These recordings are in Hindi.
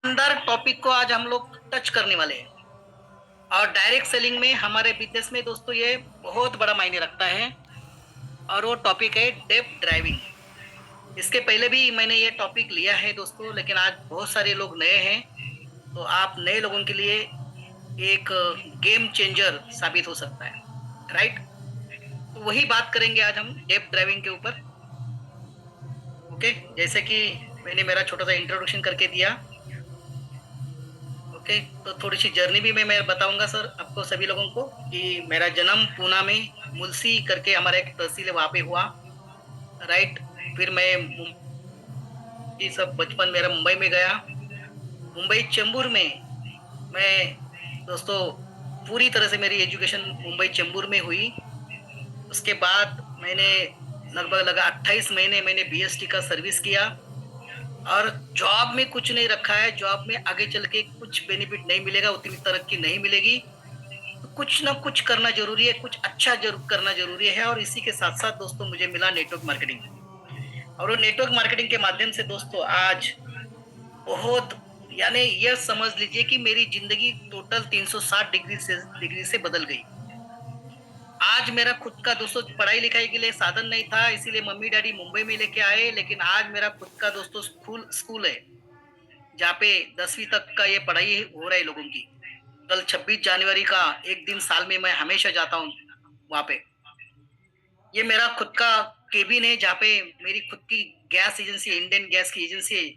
शानदार टॉपिक को आज हम लोग टच करने वाले हैं। और डायरेक्ट सेलिंग में हमारे बिजनेस में दोस्तों ये बहुत बड़ा मायने रखता है। और वो टॉपिक है डेब्ट ड्राइविंग। इसके पहले भी मैंने ये टॉपिक लिया है दोस्तों, लेकिन आज बहुत सारे लोग नए हैं, तो आप नए लोगों के लिए एक गेम चेंजर साबित हो सकता है। राइट, तो वही बात करेंगे आज हम डेब्ट ड्राइविंग के ऊपर। ओके, जैसे कि मैंने मेरा छोटा सा इंट्रोडक्शन करके दिया। ओके, तो थोड़ी सी जर्नी भी मैं बताऊंगा सर आपको सभी लोगों को कि मेरा जन्म पूना में मुलसी करके हमारा एक तहसील है वहां पे हुआ। राइट, फिर मैं सब बचपन मेरा मुंबई में गया। मुंबई चेंबूर में मैं दोस्तों पूरी तरह से मेरी एजुकेशन मुंबई चेंबूर में हुई। उसके बाद मैंने लगभग 28 महीने मैंने बीएसटी का सर्विस किया। और जॉब में कुछ नहीं रखा है, जॉब में आगे चल के कुछ बेनिफिट नहीं मिलेगा, उतनी तरक्की नहीं मिलेगी, तो कुछ ना कुछ करना जरूरी है, कुछ अच्छा जरूर करना जरूरी है। और इसी के साथ साथ दोस्तों मुझे मिला नेटवर्क मार्केटिंग। और वो नेटवर्क मार्केटिंग के माध्यम से दोस्तों आज बहुत, यानी यह समझ लीजिए कि मेरी जिंदगी टोटल 360 डिग्री से बदल गई। आज मेरा खुद का दोस्तों पढ़ाई लिखाई के लिए साधन नहीं था, इसीलिए मम्मी डैडी मुंबई में लेके आए, लेकिन आज मेरा खुद का दोस्तों स्कूल है जहाँ पे 10वीं तक का ये पढ़ाई हो रहा है लोगों की। कल 26 जनवरी का एक दिन साल में मैं हमेशा जाता हूँ वहां पे। ये मेरा खुद का केबिन है जहाँ पे मेरी खुद की गैस एजेंसी, इंडियन गैस की एजेंसी है।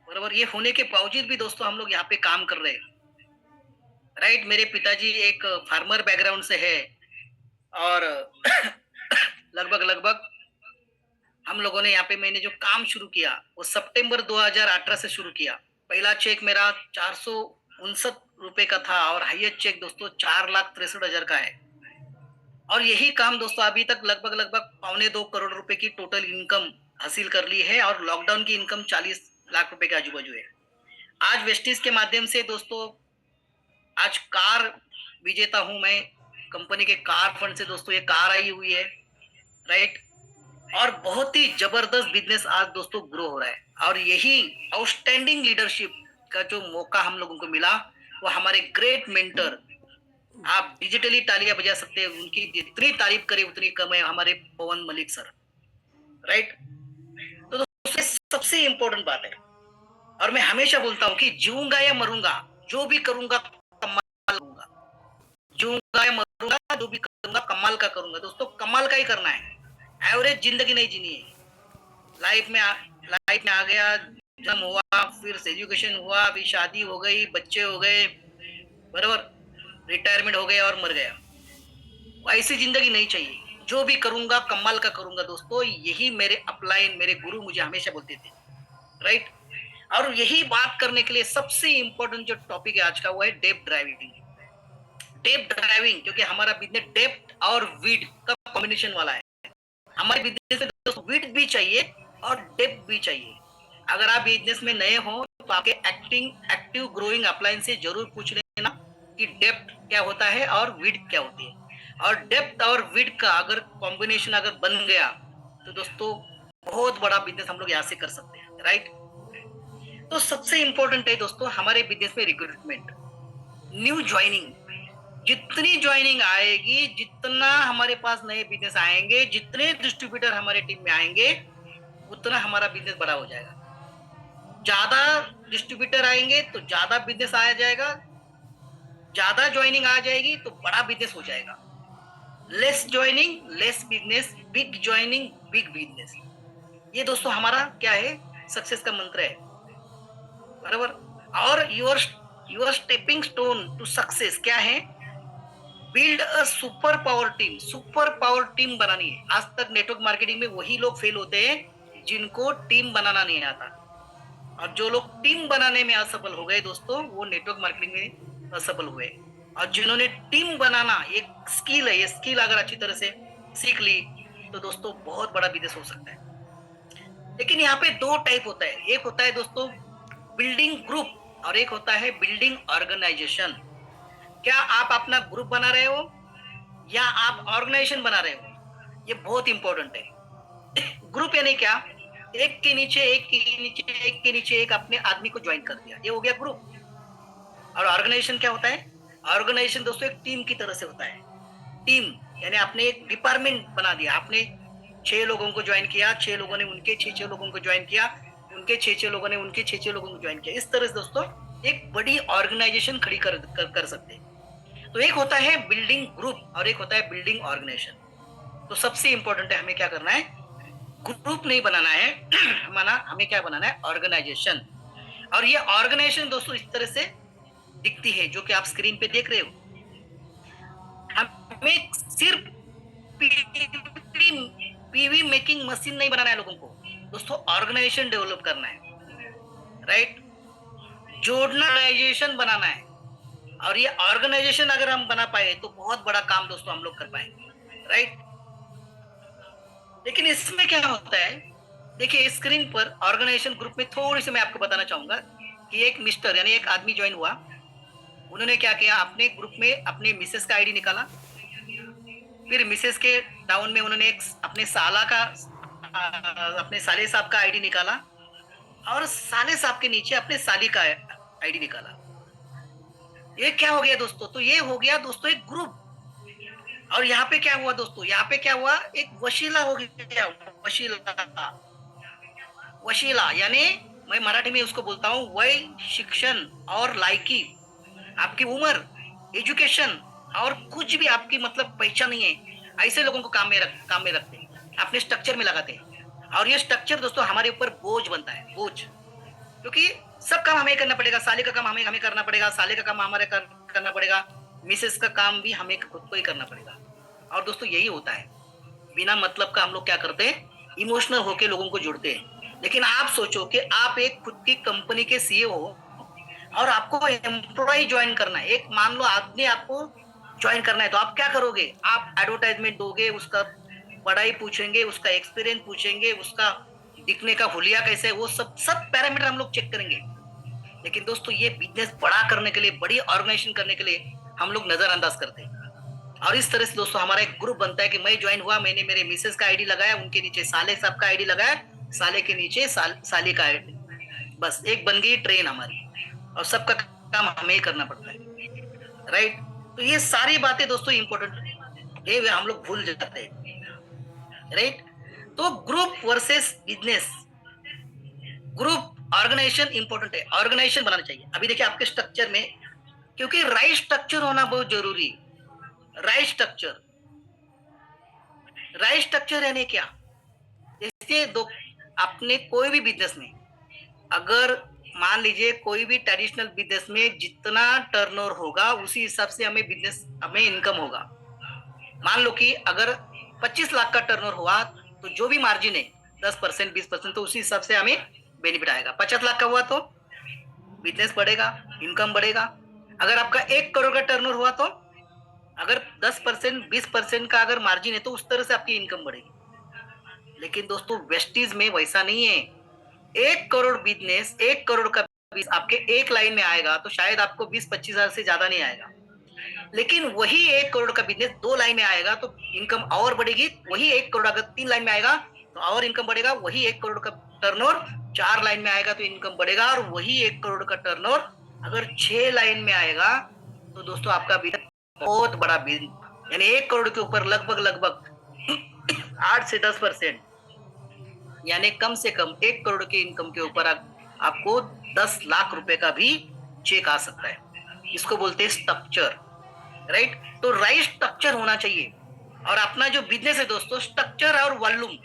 बराबर, ये होने के बावजूद भी दोस्तों हम लोग यहाँ पे काम कर रहे हैं। राइट, मेरे पिताजी एक फार्मर बैकग्राउंड से है। और लगभग लगभग हम लोगों ने यहाँ पे मैंने जो काम शुरू किया वो सितंबर 2018 से शुरू किया। पहला चेक मेरा 459 रुपए का था और हाईएस्ट चेक दोस्तों 4,63,000 का है। और यही काम दोस्तों अभी तक लगभग लगभग 1.25 करोड़ रुपए की टोटल इनकम हासिल कर ली है। और लॉकडाउन की इनकम 40 लाख रुपए के आजू बाजू है। आज वेस्टिज के माध्यम से दोस्तों आज कार विजेता हूं मैं। कंपनी के कार फंड से दोस्तों ये कार आई हुई है। राइट, और बहुत ही जबरदस्त बिजनेस आज दोस्तों ग्रो हो रहा है। और यही आउटस्टैंडिंग लीडरशिप का जो मौका हम लोगों को मिला वो हमारे ग्रेट मेंटर, आप डिजिटली तालियां बजा सकते हैं, उनकी जितनी तारीफ करे उतनी कम है, हमारे पवन मलिक सर। राइट, तो दोस्तों सबसे इंपॉर्टेंट बात है, और मैं हमेशा बोलता हूं कि जीऊंगा या मरूंगा, जो भी करूंगा कमाल करूंगा। जीऊंगा या मरूंगा, जो भी करूंगा कमाल का करूंगा। दोस्तों कमाल का ही करना है, एवरेज जिंदगी नहीं जीनी है। लाइफ में आ गया, जन्म हुआ, फिर एजुकेशन हुआ, अभी शादी हो गई, बच्चे हो गए, बराबर, रिटायरमेंट हो गया और मर गया। ऐसी जिंदगी नहीं चाहिए। जो भी करूंगा कमाल का करूंगा दोस्तों, यही मेरे अपलाइन, मेरे गुरु मुझे हमेशा बोलते थे। राइट, और यही बात करने के लिए सबसे इंपॉर्टेंट जो टॉपिक है आज का वो है डेब्ट ड्राइविंग। डेब्ट ड्राइविंग, क्योंकि हमारा बिजनेस डेब्ट और विड का कॉम्बिनेशन वाला है। हमारे बिजनेस में दोस्तों विड भी चाहिए और डेप्थ भी चाहिए। अगर आप बिजनेस में नए हो तो आपके एक्टिव ग्रोइंग अपलाइन से जरूर पूछ लेना कि डेप्थ क्या होता है और विड क्या होती है। और डेप्थ और विड का अगर कॉम्बिनेशन अगर बन गया तो दोस्तों बहुत बड़ा बिजनेस हम लोग यहाँ से कर सकते हैं। राइट, तो सबसे इंपॉर्टेंट है दोस्तों हमारे बिजनेस में रिक्रूटमेंट, न्यू ज्वाइनिंग। जितनी ज्वाइनिंग आएगी, जितना हमारे पास नए बिजनेस आएंगे, जितने डिस्ट्रीब्यूटर हमारे टीम में आएंगे, उतना हमारा बिजनेस बड़ा हो जाएगा। ज्यादा डिस्ट्रीब्यूटर आएंगे तो ज्यादा बिजनेस आ जाएगा, ज्यादा ज्वाइनिंग आ जाएगी तो बड़ा बिजनेस हो जाएगा। Less joining less business, big joining big business. ये दोस्तों हमारा क्या है, सक्सेस का मंत्र है। बराबर, और your stepping stone to success क्या है, build a super power team. Super power team बनानी है। आज तक नेटवर्क मार्केटिंग में वही लोग फेल होते हैं जिनको टीम बनाना नहीं आता। और जो लोग टीम बनाने में असफल हो गए दोस्तों, वो नेटवर्क मार्केटिंग में असफल हुए। और जिन्होंने टीम बनाना एक स्किल है, ये स्किल अगर अच्छी तरह से सीख ली तो दोस्तों बहुत बड़ा बिजनेस हो सकता है। लेकिन यहाँ पे दो टाइप होता है, एक होता है दोस्तों बिल्डिंग ग्रुप और एक होता है बिल्डिंग ऑर्गेनाइजेशन। क्या आप अपना ग्रुप बना रहे हो या आप ऑर्गेनाइजेशन बना रहे हो, ये बहुत इंपॉर्टेंट है। ग्रुप यानी क्या, एक के नीचे एक के नीचे एक के नीचे एक अपने आदमी को ज्वाइन कर दिया, ये हो गया ग्रुप। और ऑर्गेनाइजेशन क्या होता है? ऑर्गेनाइजेशन दोस्तों एक टीम की तरह से होता है। टीम यानी आपने एक डिपार्टमेंट बना दिया, आपने 6 लोगों को ज्वाइन किया, 6 लोगों ने उनके 6 लोगों को ज्वाइन किया, उनके 6 लोगों ने उनके 6 लोगों को ज्वाइन किया। इस तरह से दोस्तों एक बड़ी ऑर्गेनाइजेशन खड़ी कर सकते हैं। तो एक होता है बिल्डिंग ग्रुप और एक होता है बिल्डिंग ऑर्गेनाइजेशन। तो सबसे इंपॉर्टेंट है हमें क्या करना है, ग्रुप नहीं बनाना है हमें क्या बनाना है, ऑर्गेनाइजेशन। और ये ऑर्गेनाइजेशन दोस्तों इस तरह से दिखती है जो कि आप स्क्रीन पे देख रहे हो। हमें सिर्फ पीवी मेकिंग मशीन नहीं बनाना है लोगों को दोस्तों, ऑर्गेनाइजेशन डेवलप करना है, राइट। जोड़ना ऑर्गेनाइजेशन बनाना है। और ये ऑर्गेनाइजेशन अगर हम बना पाए तो बहुत बड़ा काम दोस्तों हम लोग कर पाएंगे, राइट। लेकिन इसमें क्या होता है, देखिए स्क्रीन पर ऑर्गेनाइजेशन ग्रुप में थोड़ी सी मैं आपको बताना चाहूंगा कि एक मिस्टर यानी एक आदमी ज्वाइन हुआ, उन्होंने क्या किया, अपने ग्रुप में अपने मिसेस का आईडी निकाला, फिर मिसेस के डाउन में उन्होंने एक अपने साला का अपने साले साहब का आईडी निकाला, और साले साहब के नीचे अपने साली का आईडी निकाला। ये क्या हो गया दोस्तों, तो ये हो गया दोस्तों एक ग्रुप। और यहाँ पे क्या हुआ दोस्तों, यहाँ पे क्या हुआ, एक वशीला हो गया, वशीला। वशीला यानी मैं मराठी में उसको बोलता हूँ वय, शिक्षण और लायकी, आपकी उम्र, एजुकेशन और कुछ भी आपकी मतलब पहचान नहीं है, ऐसे लोगों को काम में रखते हैं, अपने स्ट्रक्चर में लगाते हैं। और ये स्ट्रक्चर दोस्तों हमारे ऊपर बोझ बनता है, बोझ, क्योंकि सब काम हमें करना पड़ेगा, साले का काम हमें करना पड़ेगा, साले का काम हमारे करना पड़ेगा, मिसेस का काम भी हमें खुद को ही करना पड़ेगा। और दोस्तों यही होता है, बिना मतलब का हम लोग क्या करते हैं, इमोशनल होके लोगों को जुड़ते हैं। लेकिन आप सोचो कि आप एक खुद की कंपनी के सीईओ हो और आपको एम्प्लॉय ज्वाइन करना है, एक मान लो आदमी आपको ज्वाइन करना है, तो आप क्या करोगे, आप एडवर्टाइजमेंट दोगे, उसका पढ़ाई पूछेंगे, उसका एक्सपीरियंस पूछेंगे, उसका दिखने का हुलिया कैसे है, वो सब पैरामीटर हम लोग चेक करेंगे। लेकिन दोस्तों ये बिजनेस बड़ा करने के लिए, बड़ी ऑर्गेनाइजेशन करने के लिए हम लोग नजरअंदाज करते हैं। और इस तरह से दोस्तों हमारा एक ग्रुप बनता है कि मैं ज्वाइन हुआ, मैंने मेरे मिसेस का आईडी लगाया, उनके नीचे साले साहब का आईडी लगाया, साले के नीचे साली का आईडी, बस एक बन गई ट्रेन हमारी, और सबका काम हमें ही करना पड़ता है, राइट। तो ये सारी बातें दोस्तों इंपॉर्टेंट है, हम लोग भूल जाते हैं, राइट। तो group versus business, group organisation important है, ऑर्गेनाइजेशन बनाना चाहिए। अभी देखिए आपके स्ट्रक्चर में, क्योंकि राइट स्ट्रक्चर होना बहुत जरूरी है। राइट स्ट्रक्चर, राइट स्ट्रक्चर यानी क्या, जैसे दो अपने कोई भी बिजनेस में, अगर मान लीजिए कोई भी ट्रेडिशनल बिजनेस में जितना टर्नओवर होगा उसी हिसाब से हमें इनकम होगा। मान लो कि अगर 25 लाख का टर्नओवर हुआ तो जो भी मार्जिन है 10% 20%, तो उसी हिसाब से हमें बेनिफिट आएगा। 50 लाख का हुआ तो बिजनेस बढ़ेगा, इनकम बढ़ेगा। अगर आपका 1 करोड़ का टर्नओवर हुआ तो अगर 10% 20% का अगर मार्जिन है तो उस तरह से आपकी इनकम बढ़ेगी। लेकिन दोस्तों वेस्टीज में वैसा नहीं है। 1 करोड़ बिजनेस, 1 करोड़ का बिजनेस आपके एक लाइन में आएगा तो शायद आपको 20-25 हजार से ज्यादा नहीं आएगा। लेकिन वही 1 करोड़ का बिजनेस 2 लाइन में आएगा तो इनकम और बढ़ेगी। वही 1 करोड़ अगर 3 लाइन में आएगा तो और इनकम बढ़ेगा। वही 1 करोड़ का टर्नओवर 4 लाइन में आएगा तो इनकम बढ़ेगा। और वही 1 करोड़ का टर्नओवर अगर 6 लाइन में आएगा तो दोस्तों आपका बिजनेस बहुत बड़ा बिजनेस, यानी 1 करोड़ के ऊपर लगभग 8 से 10%, यानी कम से कम 1 करोड़ के इनकम के ऊपर आपको 10 लाख रुपए का भी चेक आ सकता है। इसको बोलते हैं स्ट्रक्चर, राइट। तो राइट स्ट्रक्चर होना चाहिए। और अपना जो बिजनेस है दोस्तों, स्ट्रक्चर और वॉल्यूम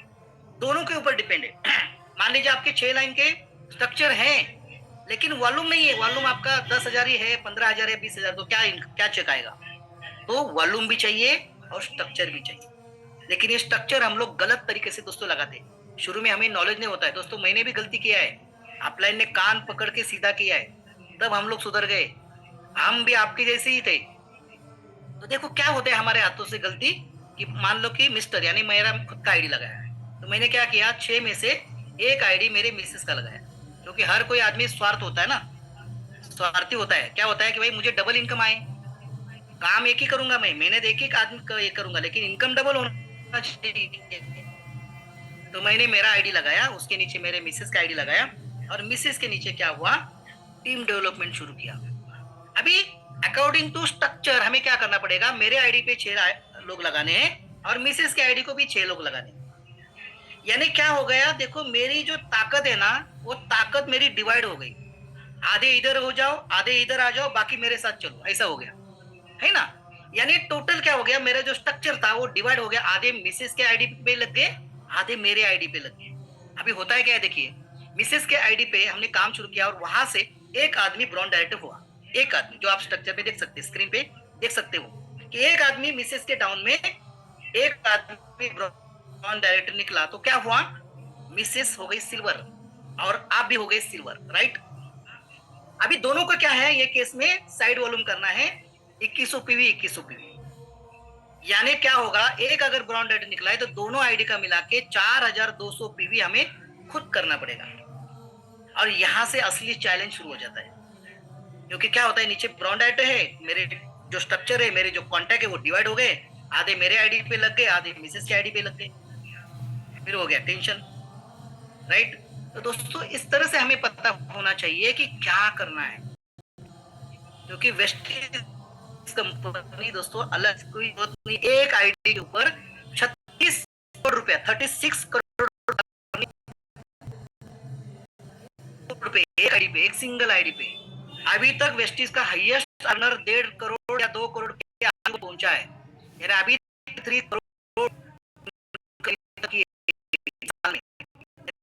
दोनों के ऊपर डिपेंड है। मान लीजिए आपके 6 लाइन के स्ट्रक्चर है लेकिन वॉल्यूम नहीं है, वॉल्यूम आपका 10,000 ही है, 15,000 है, 20,000, तो क्या चेक आएगा। तो वॉल्यूम भी चाहिए और स्ट्रक्चर भी चाहिए। लेकिन ये स्ट्रक्चर हम लोग गलत तरीके से दोस्तों लगाते हैं। शुरू में हमें नॉलेज नहीं होता है दोस्तों, मैंने भी गलती किया है। अपलाइन ने कान पकड़ के सीधा किया है, तब हम लोग सुधर गए। हम भी आपके जैसे ही थे। तो देखो क्या होता है हमारे हाथों से गलती, कि मान लो कि मिस्टर यानी मेरा खुद का आईडी लगाया है, तो मैंने क्या किया, 6 में से एक आईडी मेरे मिसेस का लगाया, क्योंकि हर कोई आदमी स्वार्थ होता है ना, स्वार्थी होता है। क्या होता है कि भाई मुझे डबल इनकम आए, काम एक ही करूंगा, मैं मेहनत एक ही आदमी का एक करूंगा, लेकिन इनकम डबल होना चाहिए। तो मैंने मेरा आईडी लगाया, उसके नीचे मेरे मिसेस का आईडी लगाया, और मिसेस के नीचे क्या हुआ, टीम डेवलपमेंट शुरू किया। अभी अकॉर्डिंग टू स्ट्रक्चर हमें क्या करना पड़ेगा, मेरे आईडी पे 6 लोग लगाने हैं और मिसेस के आईडी को भी 6 लोग लगाने हैं। यानी क्या हो गया, देखो मेरी जो ताकत है ना, वो ताकत मेरी डिवाइड हो गई। आधे इधर हो जाओ, आधे इधर आ जाओ, बाकी मेरे साथ चलो, ऐसा हो गया, है ना। यानी टोटल क्या हो गया, मेरा जो स्ट्रक्चर था वो डिवाइड हो गया। आधे मिसेस के आईडी पे लग गए, आधे मेरे आईडी पे लग गए। अभी होता है क्या है, देखिए मिसेस के आईडी पे हमने काम शुरू किया और वहां से एक आदमी ब्रांड डायरेक्टर हुआ। एक आदमी, जो आप स्ट्रक्चर पे देख सकते हैं, स्क्रीन पे देख सकते हो कि एक आदमी मिसेस के डाउन में, एक आदमी ब्रांड डायरेक्टर निकला। तो क्या हुआ, मिसेस हो गई सिल्वर और आप भी हो गए सिल्वर, राइट। अभी दोनों का क्या है, ये केस में साइड वॉल्यूम करना है 2100 पीवी 2100 पीवी। यानी क्या होगा, एक अगर ब्रांड डायरेक्टर निकला है तो दोनों आईडी का मिला के 4200 पीवी हमें खुद करना पड़ेगा। और यहां से असली चैलेंज शुरू हो जाता है, क्योंकि क्या होता है, नीचे ब्रांड डायरेक्टर है, मेरे जो स्ट्रक्चर है, मेरे जो कॉन्टैक्ट है वो डिवाइड हो गए, आधे मेरे आईडी पे लग गए, आधे मिसेस के आईडी पे लग गए, फिर हो गया टेंशन, राइट। तो दोस्तों इस तरह से हमें पता होना चाहिए कि क्या करना है, क्योंकि वेस्टेज कंपनी दोस्तों अलग कोई जरूरत नहीं। एक आईडी के ऊपर 36 करोड़ रुपया, 36 करोड़ रुपए एक आईडी पे, एक सिंगल आईडी पे। अभी तक वेस्टीज का हाईएस्ट अर्नर 1.5 करोड़ या 2 करोड़ के आगे पहुंचा है। यानी अभी 3 करोड़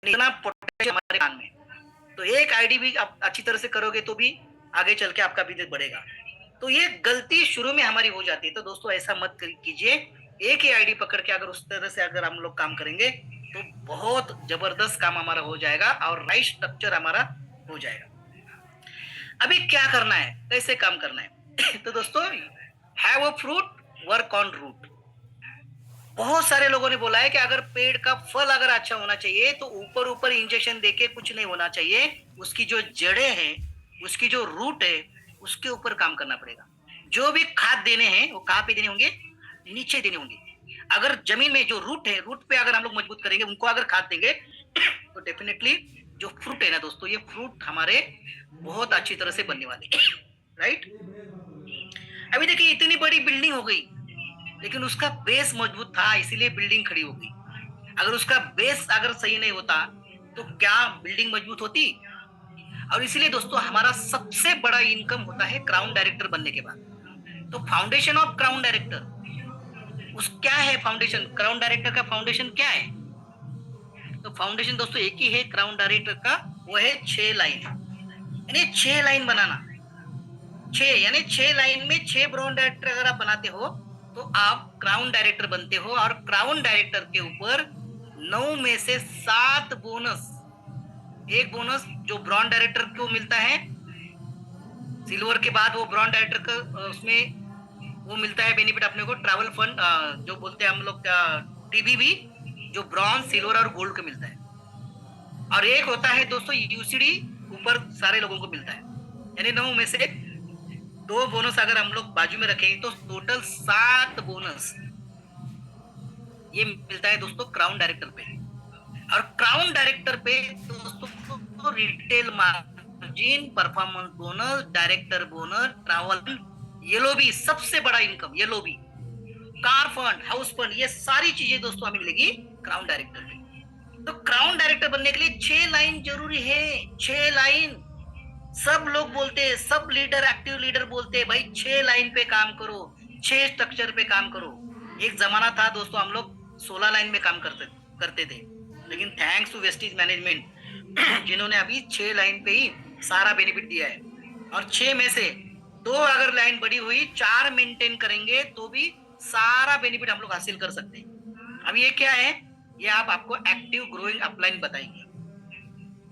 इतना पोटेंशियल हमारे कान में। तो एक आईडी भी आप अच्छी तरह से करोगे तो भी आगे चल के आपका बिजनेस बढ़ेगा। तो ये गलती शुरू में हमारी हो जाती है। तो दोस्तों ऐसा मत कीजिए, एक ही आईडी पकड़ के अगर उस तरह से अगर हम लोग काम करेंगे तो बहुत जबरदस्त काम हमारा हो जाएगा और राइट स्ट्रक्चर हमारा हो जाएगा। अभी क्या करना है, कैसे काम करना है तो दोस्तों have a fruit, work on root. बहुत सारे लोगों ने बोला है कि अगर पेड़ का फल अगर अच्छा होना चाहिए तो ऊपर ऊपर इंजेक्शन देके कुछ नहीं होना चाहिए, उसकी जो जड़ें हैं, उसकी जो रूट है, उसके ऊपर काम करना पड़ेगा। जो भी खाद देने हैं वो कहाँ पे देने होंगे, नीचे देने होंगे। अगर जमीन में जो रूट है, रूट पे अगर हम लोग मजबूत करेंगे, उनको अगर खाद देंगे तो डेफिनेटली जो फ्रूट है ना दोस्तों, ये फ्रूट हमारे बहुत अच्छी तरह से बनने वाले, राइट। अभी देखिए इतनी बड़ी बिल्डिंग हो गई, लेकिन उसका बेस मजबूत था, इसीलिए बिल्डिंग खड़ी हो गई। अगर उसका बेस अगर सही नहीं होता तो क्या बिल्डिंग मजबूत होती। और इसीलिए दोस्तों हमारा सबसे बड़ा इनकम होता है क्राउन डायरेक्टर बनने के बाद। तो फाउंडेशन ऑफ क्राउन डायरेक्टर उस क्या है, फाउंडेशन क्राउन डायरेक्टर का फाउंडेशन क्या है। तो फाउंडेशन दोस्तों एक ही है क्राउन डायरेक्टर का, वो है 6 लाइन। यानी 6 लाइन बनाना, 6 यानी 6 लाइन में 6 ब्रांड डायरेक्टर अगर आप बनाते हो तो आप क्राउन डायरेक्टर बनते हो। और क्राउन डायरेक्टर के ऊपर 9 में से 7 बोनस, एक बोनस जो ब्रांड डायरेक्टर को मिलता है, सिल्वर के बाद वो ब्रांड डायरेक्टर का उसमें वो मिलता है बेनिफिट अपने को, ट्रैवल फंड जो बोलते हैं हम लोग टीबीबी, जो ब्रॉन्ज सिल्वर और गोल्ड का मिलता है। और एक होता है दोस्तों यूसीडी, ऊपर सारे लोगों को मिलता है। यानी 9 में से 2 बोनस अगर हम लोग बाजू में रखें तो टोटल 7 बोनस ये मिलता है दोस्तों क्राउन डायरेक्टर पे। और क्राउन डायरेक्टर पे दोस्तों retail margin, performance bonus, director bonus, travel, yellow भी सबसे बड़ा इनकम, येलो भी, कार फंड, हाउस फंड, ये सारी चीजें दोस्तों हमें मिलेगी क्राउन डायरेक्टर पे। तो क्राउन डायरेक्टर बनने के लिए 6 लाइन जरूरी है, 6 लाइन। सब लोग बोलते हैं, सब लीडर, एक्टिव लीडर बोलते हैं भाई 6 लाइन पे काम करो, 6 स्ट्रक्चर पे काम करो। एक जमाना था दोस्तों हम लोग 16 लाइन में काम करते थे, लेकिन थैंक्स टू वेस्टीज मैनेजमेंट जिन्होंने अभी 6 लाइन पे ही सारा बेनिफिट दिया है। और 6 में से 2 अगर लाइन बड़ी हुई, 4 मेंटेन करेंगे तो भी सारा बेनिफिट हम लोग हासिल कर सकते हैं। अब ये क्या है, ये आपको एक्टिव ग्रोइंग अपलाइन बताएंगे,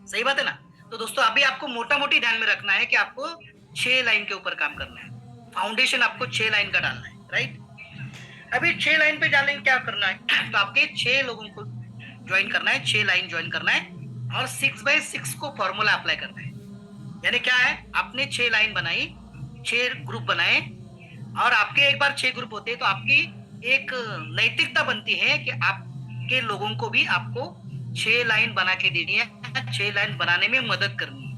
सही बात है ना। तो दोस्तों अभी आपको मोटा मोटी ध्यान में रखना है कि आपको 6 लाइन के ऊपर काम करना है, फाउंडेशन आपको 6 लाइन का डालना है, राइट। अभी 6 लाइन पे डालने क्या करना है, तो आपके 6 लोगों को ज्वाइन करना है, 6 लाइन ज्वाइन करना है और 6/6 को फॉर्मूला अप्लाई करना है। यानी क्या है, आपने 6 लाइन बनाई, 6 ग्रुप बनाए, और आपके एक बार 6 ग्रुप होते हैं तो आपकी एक नैतिकता बनती है कि आप के लोगों को भी आपको 6 लाइन बना के देनी है, 6 लाइन बनाने में मदद करनी है।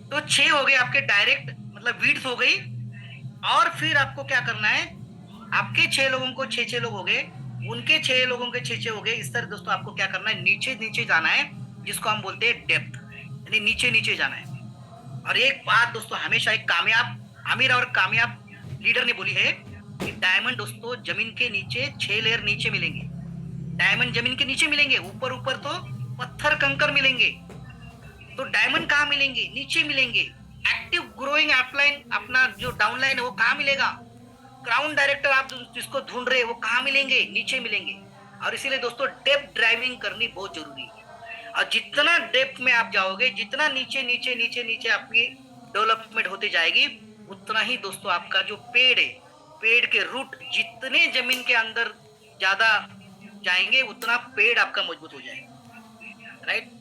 तो 6 हो गए आपके डायरेक्ट, मतलब विड्थ हो गई। और फिर आपको क्या करना है, आपके 6 लोगों को 6 लोग हो गए, उनके 6 लोगों के 6 हो गए। इस तरह दोस्तों आपको क्या करना है, नीचे नीचे जाना है, जिसको हम बोलते हैं डेप्थ, यानी नीचे नीचे जाना है। और एक बात दोस्तों, हमेशा एक कामयाब आमिर और कामयाब लीडर ने बोली है कि डायमंड दोस्तों जमीन के नीचे 6 लेयर नीचे मिलेंगे। डायमंड जमीन के नीचे मिलेंगे, ऊपर ऊपर तो पत्थर कंकर मिलेंगे। तो डायमंड कहाँ मिलेंगे, नीचे मिलेंगे। एक्टिव ग्रोइंग अपलाइन, अपना जो डाउनलाइन है वो कहाँ मिलेगा। क्राउन डायरेक्टर आप जिसको ढूंढ रहे हैं वो कहाँ मिलेंगे, नीचे मिलेंगे। और इसीलिए दोस्तों डेप्थ ड्राइविंग करनी बहुत जरूरी है। और जितना डेप्थ में आप जाओगे, जितना नीचे नीचे नीचे नीचे आपकी डेवलपमेंट होती जाएगी, उतना ही दोस्तों आपका जो पेड़ है, पेड़ के रूट जितने जमीन के अंदर ज्यादा जाएंगे, उतना पेड़ आपका मजबूत हो जाएगा, राइट।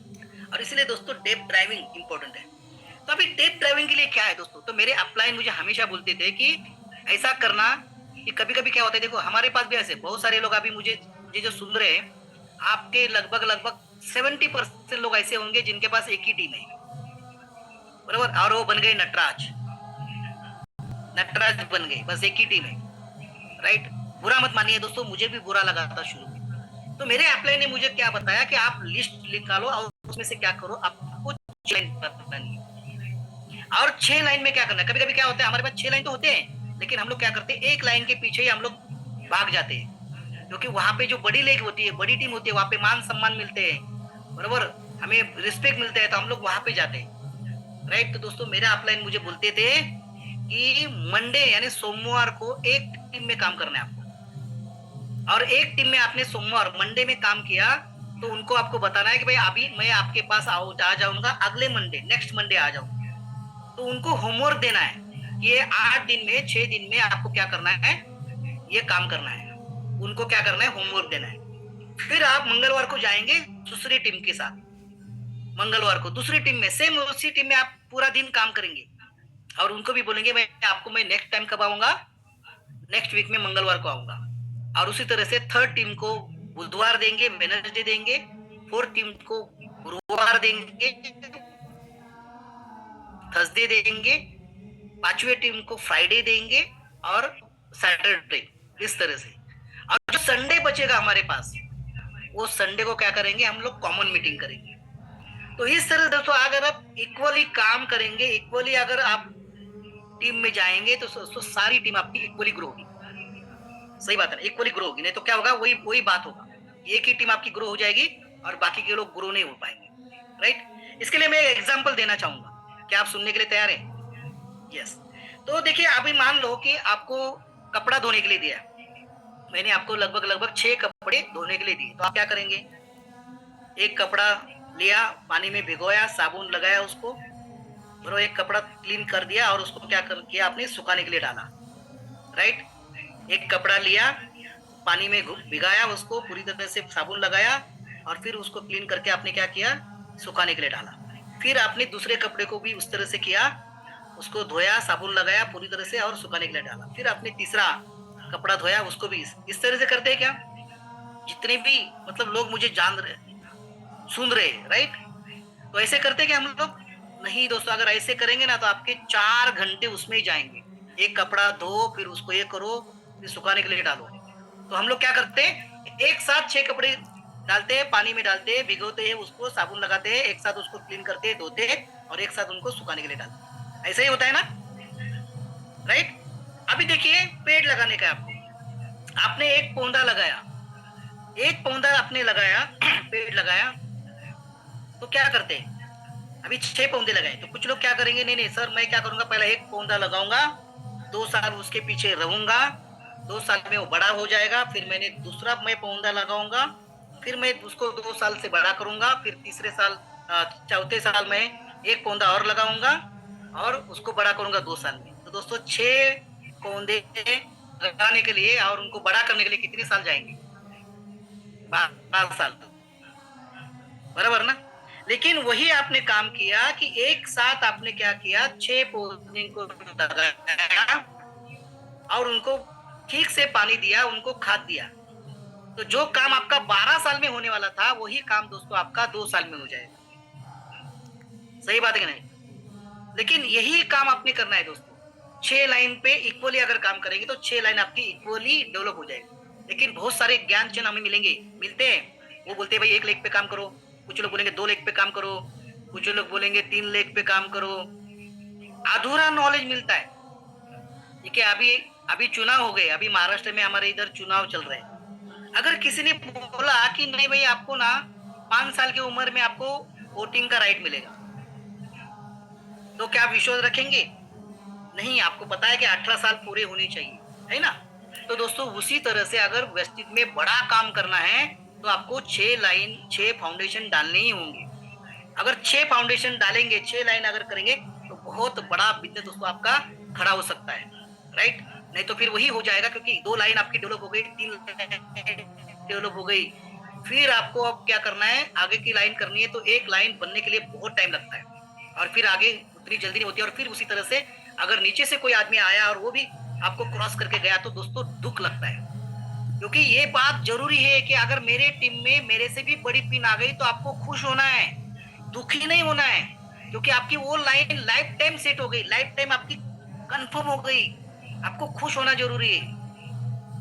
और इसलिए दोस्तों डेप्थ ड्राइविंग इंपॉर्टेंट है। तो अभी डेप्थ ड्राइविंग के लिए क्या है दोस्तों, तो मेरे अपलाइन मुझे हमेशा बोलते थे कि ऐसा करना कि कभी कभी क्या होता है, देखो हमारे पास भी ऐसे बहुत सारे लोग अभी मुझे जो सुन रहे हैं, आपके लगभग 70% लोग ऐसे होंगे जिनके पास एक ही टीम है, बराबर। और वो बन गए नटराज, नटराज बन गए, बस एक ही टीम है, राइट। बुरा मत मानिए दोस्तों, मुझे भी बुरा लगा था शुरू में। तो मेरे अपलाइन ने मुझे क्या बताया कि आप लिस्ट निकालो और उसमें से क्या करो, आपको 6 लाइन बनानी है। और 6 लाइन में क्या करना है, कभी कभी क्या होता है हमारे पास 6 लाइन तो होते हैं, लेकिन हम लोग क्या करते हैं, एक लाइन के पीछे ही हम लोग भाग जाते हैं, क्योंकि वहां पे जो बड़ी लेग होती है, बड़ी टीम होती है, वहां पे मान सम्मान मिलते हैं, बराबर, हमें रिस्पेक्ट मिलता है, तो हम लोग वहां पे जाते हैं, राइट। तो दोस्तों मेरे अपलाइन मुझे बोलते थे कि मंडे यानी सोमवार को एक टीम में काम करना है आपको। और एक टीम में आपने सोमवार मंडे में काम किया, तो उनको आपको बताना है कि भाई अभी मैं आपके पास आ जाऊंगा अगले मंडे, नेक्स्ट मंडे आ जाऊंगा। तो उनको होमवर्क देना है कि ये 8 दिन में 6 दिन में आपको क्या करना है, ये काम करना है, उनको क्या करना है, होमवर्क देना है। फिर आप मंगलवार को जाएंगे दूसरी टीम के साथ, मंगलवार को दूसरी टीम में सेम उसी टीम में आप पूरा दिन काम करेंगे, और उनको भी बोलेंगे मैं आपको मैं नेक्स्ट टाइम कब आऊंगा, नेक्स्ट वीक में मंगलवार को आऊंगा। और उसी तरह से थर्ड टीम को बुधवार देंगे, वेडनेसडे देंगे, फोर्थ टीम को गुरुवार देंगे, थर्सडे देंगे, पांचवे टीम को फ्राइडे देंगे और सैटरडे, इस तरह से। और जो संडे बचेगा हमारे पास, वो संडे को क्या करेंगे, हम लोग कॉमन मीटिंग करेंगे। तो इस तरह दोस्तों अगर आप इक्वली काम करेंगे, इक्वली अगर आप टीम में जाएंगे, तो दोस्तों सारी टीम आपकी इक्वली ग्रो होगी। सही बात है ना, इक्वली ग्रो होगी, नहीं तो क्या होगा, वही वही बात होगा, एक ही टीम आपकी ग्रो हो जाएगी और बाकी के लोग ग्रो नहीं हो पाएंगे, राइट। इसके लिए मैं एग्जांपल देना चाहूंगा, क्या आप सुनने के लिए तैयार हैं? यस। तो देखिए अभी मान लो कि आपको कपड़ा धोने के लिए दिया, मैंने आपको लगभग 6 कपड़े धोने के लिए दिए। तो आप क्या करेंगे, एक कपड़ा लिया, पानी में भिगोया, साबुन लगाया उसको, और एक कपड़ा क्लीन कर दिया और उसको क्या कर किया आपने, सुखाने के लिए डाला, राइट। एक कपड़ा लिया, पानी में भिगाया उसको, पूरी तरह से साबुन लगाया, और फिर उसको क्लीन करके आपने क्या किया, सुखाने के लिए डाला। फिर आपने दूसरे कपड़े को भी उस तरह से किया, उसको धोया, साबुन लगाया पूरी तरह से और सुखाने के लिए डाला। फिर आपने तीसरा कपड़ा धोया, उसको भी इस तरह से करते हैं क्या, जितने भी मतलब लोग मुझे जान रहे, सुन रहे, राइट। तो ऐसे करते क्या हम लोग, नहीं दोस्तों, अगर ऐसे करेंगे ना तो आपके 4 घंटे उसमें ही जाएंगे। एक कपड़ा धो, फिर उसको ये करो, फिर सुखाने के लिए डालो। तो हम लोग क्या करते हैं, एक साथ 6 कपड़े डालते हैं, पानी में डालते हैं, भिगोते हैं उसको, साबुन लगाते हैं, एक साथ उसको क्लीन करते हैं, धोते हैं, और एक साथ उनको सुखाने के लिए डालते हैं। ऐसा ही होता है ना, राइट। अभी देखिए पेड़ लगाने का आपको, आपने एक पौधा लगाया, एक पौधा आपने लगाया पेड़ लगाया, तो क्या करते हैं, अभी 6 पौधे लगाए, तो कुछ लोग क्या करेंगे, नहीं नहीं सर मैं क्या करूंगा, पहले एक पौधा लगाऊंगा, 2 साल उसके पीछे रहूंगा, 2 साल में वो बड़ा हो जाएगा, फिर मैंने दूसरा मैं पौधा लगाऊंगा, फिर मैं उसको 2 साल से बड़ा करूंगा, फिर तीसरे साल चौथे साल में एक पौधा और लगाऊंगा और उसको बड़ा करूंगा 2 साल में। तो दोस्तों 6 पौधे लगाने के लिए और उनको बड़ा करने के लिए कितने साल जाएंगे, 12 साल, बराबर ना। लेकिन वही आपने काम किया कि एक साथ आपने क्या किया, 6 पौधे को लगाया और उनको ठीक से पानी दिया, उनको खाद दिया, तो जो काम आपका 12 साल में होने वाला था वही काम दोस्तों आपका 2 साल में हो जाएगा। सही बात है कि नहीं? लेकिन यही काम आपने करना है दोस्तों। 6 लाइन पे इक्वली अगर काम करेंगे तो 6 लाइन आपकी इक्वली डेवलप हो जाएगी। लेकिन बहुत सारे ज्ञान चैन हमें मिलते हैं। वो बोलते हैं भाई 1 लेख पे काम करो, कुछ लोग बोलेंगे 2 लेख पे काम करो, कुछ लोग बोलेंगे 3 लेख पे काम करो। अधूरा नॉलेज मिलता है। ठीक है, अभी अभी चुनाव हो गए, अभी महाराष्ट्र में हमारे इधर चुनाव चल रहे हैं। अगर किसी ने बोला कि नहीं भाई आपको ना 5 साल की उम्र में आपको वोटिंग का राइट मिलेगा, तो क्या आप विश्वास रखेंगे? नहीं, आपको पता है कि 18 साल पूरे होने चाहिए, है ना? तो दोस्तों उसी तरह से अगर व्यवस्थित में बड़ा काम करना है तो आपको 6 फाउंडेशन डालने ही होंगे। अगर 6 फाउंडेशन डालेंगे, 6 लाइन अगर करेंगे तो बहुत बड़ा बिजनेस दोस्तों आपका खड़ा हो सकता है, राइट? नहीं तो फिर वही हो जाएगा, क्योंकि 2 लाइन आपकी डेवलप हो गई, 3 डेवलप हो गई, फिर आपको अब क्या करना है, आगे की लाइन करनी है। तो एक लाइन बनने के लिए बहुत टाइम लगता है और फिर आगे उतनी जल्दी नहीं होती। और फिर उसी तरह से अगर नीचे से कोई आदमी आया और वो भी आपको क्रॉस करके गया तो दोस्तों दुख लगता है, क्योंकि ये बात जरूरी है कि अगर मेरे टीम में मेरे से भी बड़ी पिन आ गई तो आपको खुश होना है, दुखी नहीं होना है, क्योंकि आपकी वो लाइन लाइफ टाइम सेट हो गई, लाइफ टाइम आपकी कंफर्म हो गई। आपको खुश होना जरूरी है,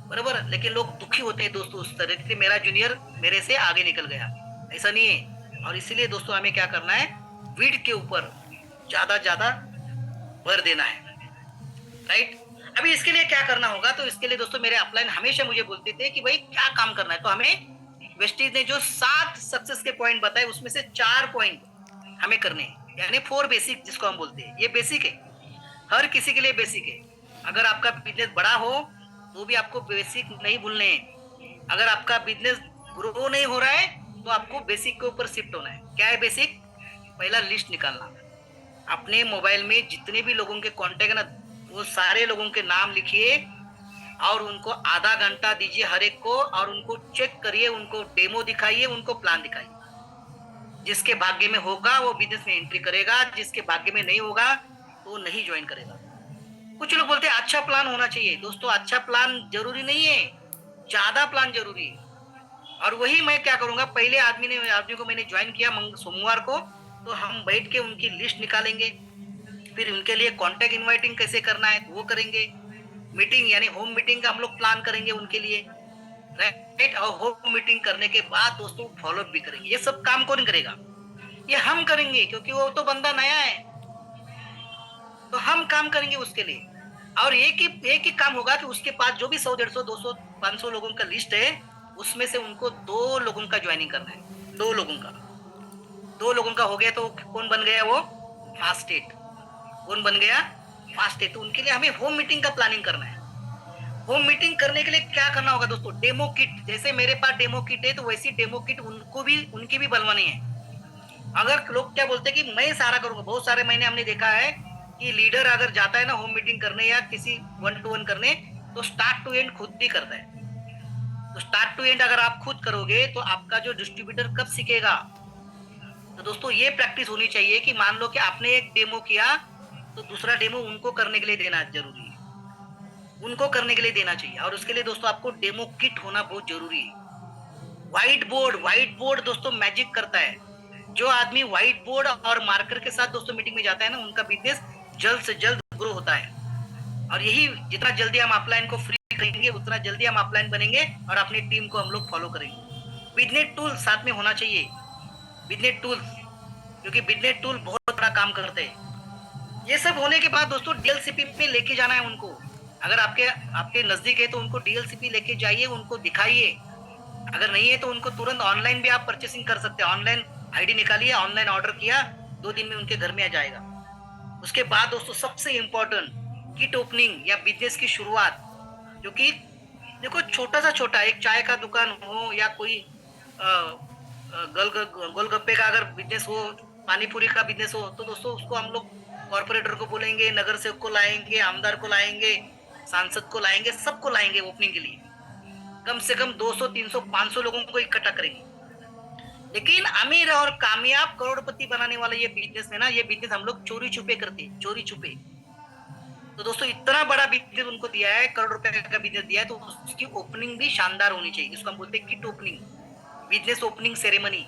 बराबर? लेकिन लोग दुखी होते हैं दोस्तों उस तरह के, मेरा जूनियर मेरे से आगे निकल गया, ऐसा नहीं है। और इसीलिए दोस्तों हमें क्या करना है, वीड के ऊपर ज्यादा ज्यादा भर देना है, राइट? अभी इसके लिए क्या करना होगा, तो इसके लिए दोस्तों मेरे अपलाइन हमेशा मुझे बोलते थे कि भाई क्या काम करना है। तो हमें वेस्टीज ने जो 7 सक्सेस के पॉइंट बताए उसमें से 4 पॉइंट हमें करने हैं, यानी 4 बेसिक जिसको हम बोलते हैं। ये बेसिक है, हर किसी के लिए बेसिक है। अगर आपका बिजनेस बड़ा हो तो भी आपको बेसिक नहीं भूलने हैं। अगर आपका बिजनेस ग्रो नहीं हो रहा है तो आपको बेसिक के ऊपर शिफ्ट होना है। क्या है बेसिक? पहला लिस्ट निकालना, अपने मोबाइल में जितने भी लोगों के कांटेक्ट है ना, वो सारे लोगों के नाम लिखिए और उनको आधा घंटा दीजिए हर एक को, और उनको चेक करिए, उनको डेमो दिखाइए, उनको प्लान दिखाइए। जिसके भाग्य में होगा वो बिजनेस में एंट्री करेगा, जिसके भाग्य में नहीं होगा तो वो नहीं ज्वाइन करेगा। कुछ लोग बोलते हैं अच्छा प्लान होना चाहिए। दोस्तों अच्छा प्लान जरूरी नहीं है, ज्यादा प्लान जरूरी है। और वही मैं क्या करूंगा, पहले आदमी को मैंने ज्वाइन किया सोमवार को, तो हम बैठ के उनकी लिस्ट निकालेंगे, फिर उनके लिए कॉन्टेक्ट इनवाइटिंग कैसे करना है वो करेंगे, मीटिंग यानी होम मीटिंग का हम लोग प्लान करेंगे उनके लिए, राइट? और होम मीटिंग करने के बाद दोस्तों फॉलोअप भी करेंगे। ये सब काम कौन करेगा? ये हम करेंगे, क्योंकि वो तो बंदा नया है, तो हम काम करेंगे उसके लिए। और एक ही काम होगा कि उसके पास जो भी 100, 150, 200, 500 लोगों का लिस्ट है, उसमें से उनको 2 लोगों का ज्वाइनिंग करना है। 2 लोगों का, 2 लोगों का हो गया तो कौन बन गया? वो फास्ट एट। कौन बन गया? Fast at. तो उनके लिए हमें होम मीटिंग का प्लानिंग करना है। होम मीटिंग करने के लिए क्या करना होगा दोस्तों? डेमो किट, जैसे मेरे पास डेमो किट है तो वैसी डेमो किट उनकी भी बनवानी है। अगर लोग क्या बोलते हैं कि मैं सारा करूंगा, बहुत सारे महीने हमने देखा है कि लीडर अगर जाता है ना होम मीटिंग करने या किसी 1 to 1 करने, तो स्टार्ट टू एंड खुद ही करता है। तो स्टार्ट टू एंड अगर आप खुद करोगे तो आपका जो डिस्ट्रीब्यूटर कब सीखेगा? तो दोस्तों ये प्रैक्टिस होनी चाहिए कि मान लो कि आपने एक डेमो किया तो दूसरा डेमो उनको करने के लिए देना जरूरी है, उनको करने के लिए देना चाहिए। और उसके लिए दोस्तों आपको डेमो किट होना बहुत जरूरी है। व्हाइट बोर्ड दोस्तों मैजिक करता है। जो आदमी व्हाइट बोर्ड और मार्कर के साथ दोस्तों मीटिंग में जाता है ना, उनका बिजनेस जल्द से जल्द ग्रो होता है। और यही जितना जल्दी हम अपलाइन को फ्री करेंगे उतना जल्दी हम अपलाइन बनेंगे और अपनी टीम को हम लोग फॉलो करेंगे। बिजनेस टूल साथ में होना चाहिए, बिजनेस टूल, क्योंकि बिजनेस टूल बहुत बड़ा काम करते हैं। ये सब होने के बाद दोस्तों डीएलसीपी पे लेके जाना है उनको। अगर आपके आपके नजदीक है तो उनको डीएलसीपी लेके जाइए, उनको दिखाइए। अगर नहीं है तो उनको तुरंत ऑनलाइन भी आप परचेसिंग कर सकते हैं। ऑनलाइन आईडी निकालिए, ऑनलाइन ऑर्डर किया, 2 दिन में उनके घर में आ जाएगा। उसके बाद दोस्तों सबसे इंपॉर्टेंट किट ओपनिंग या बिजनेस की शुरुआत, जो कि देखो छोटा सा छोटा एक चाय का दुकान हो या कोई गोलगप्पे का अगर बिजनेस हो, पानी पूरी का बिजनेस हो, तो दोस्तों उसको हम लोग कॉर्पोरेटर को बोलेंगे, नगर सेवक को लाएंगे, आमदार को लाएंगे, सांसद को लाएंगे, सबको लाएंगे ओपनिंग के लिए। कम से कम 200, 300, 500 लोगों को इकट्ठा करेंगे। लेकिन अमीर और कामयाब करोड़पति बनाने वाला ये बिजनेस है ना, ये बिजनेस हम लोग चोरी छुपे करते हैं, चोरी छुपे। तो दोस्तों इतना बड़ा बिजनेस उनको दिया है, करोड़ रुपए का बिजनेस दिया है, तो उसकी ओपनिंग भी शानदार होनी चाहिए, जिसको हम बोलते हैं kit opening, business opening ceremony.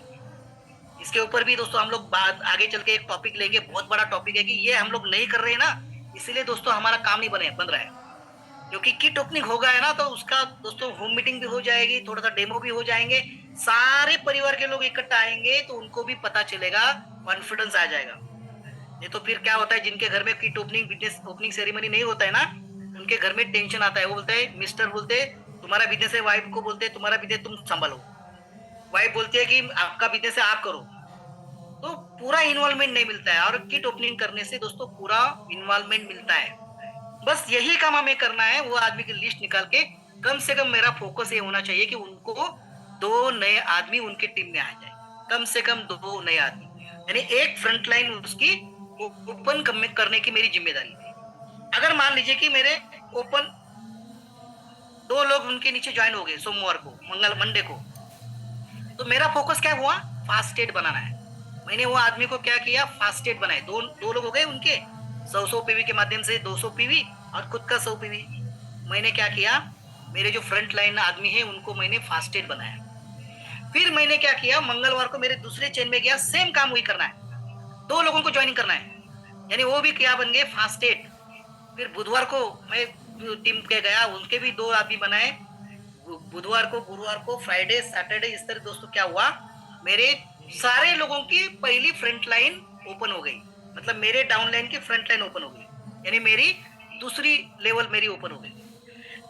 इसके ऊपर भी दोस्तों हम लोग बात आगे चल के एक टॉपिक लेंगे, बहुत बड़ा टॉपिक है कि ये हम लोग नहीं कर रहे हैं ना, इसीलिए दोस्तों हमारा काम नहीं बन रहा है। क्योंकि किट ओपनिंग होगा है ना, तो उसका दोस्तों होम मीटिंग भी हो जाएगी, थोड़ा सा डेमो भी हो जाएंगे, सारे परिवार के लोग इकट्ठा आएंगे तो उनको भी पता चलेगा, कॉन्फिडेंस आ जाएगा। नहीं तो फिर क्या होता है, जिनके घर में kit opening business opening ceremony नहीं होता है ना, उनके घर में टेंशन आता है। वो बोलते हैं, मिस्टर बोलते हैं तुम्हारा बिजनेस है, वाइफ को बोलते हैं तुम्हारा बिजनेस तुम संभालो, वाइफ बोलती है कि आपका बिजनेस है आप करो। तो पूरा इन्वॉल्वमेंट नहीं मिलता है, और किट ओपनिंग करने से दोस्तों पूरा इन्वॉल्वमेंट मिलता है। बस यही काम हमें करना है, वो आदमी की लिस्ट निकाल के, कम से कम मेरा फोकस ये होना चाहिए कि उनको 2 नए आदमी उनके टीम में आ जाए, कम से कम 2 नए आदमी, यानी एक फ्रंट लाइन उसकी ओपन करने की मेरी जिम्मेदारी है। अगर मान लीजिए कि मेरे ओपन 2 लोग उनके नीचे ज्वाइन हो गए सोमवार को, मंडे को, तो मेरा फोकस क्या हुआ, फास्टेड बनाना है। मैंने वो आदमी को क्या किया, फास्टेड बनाए, दो लोग हो गए उनके 100 पीवी के माध्यम से 200 पीवी और खुद का 100 पीवी। मैंने क्या किया, मेरे जो फ्रंट लाइन आदमी है उनको मैंने फास्टेड बनाया। फिर मैंने क्या किया, मंगलवार को मेरे दूसरे चेन में गया, सेम काम वही करना है, 2 लोगों को ज्वाइनिंग करना है, यानी वो भी क्या बन गए, फास्टेड। फिर बुधवार को मैं टीम के गया, उनके भी 2 आदमी बनाए, बुधवार को, गुरुवार को, फ्राइडे, सैटरडे, इस तरह दोस्तों क्या हुआ, मेरे सारे लोगों की पहली फ्रंट लाइन ओपन हो गई, मतलब मेरे डाउन लाइन की फ्रंट लाइन ओपन हो गई, यानी मेरी दूसरी लेवल मेरी ओपन हो गई।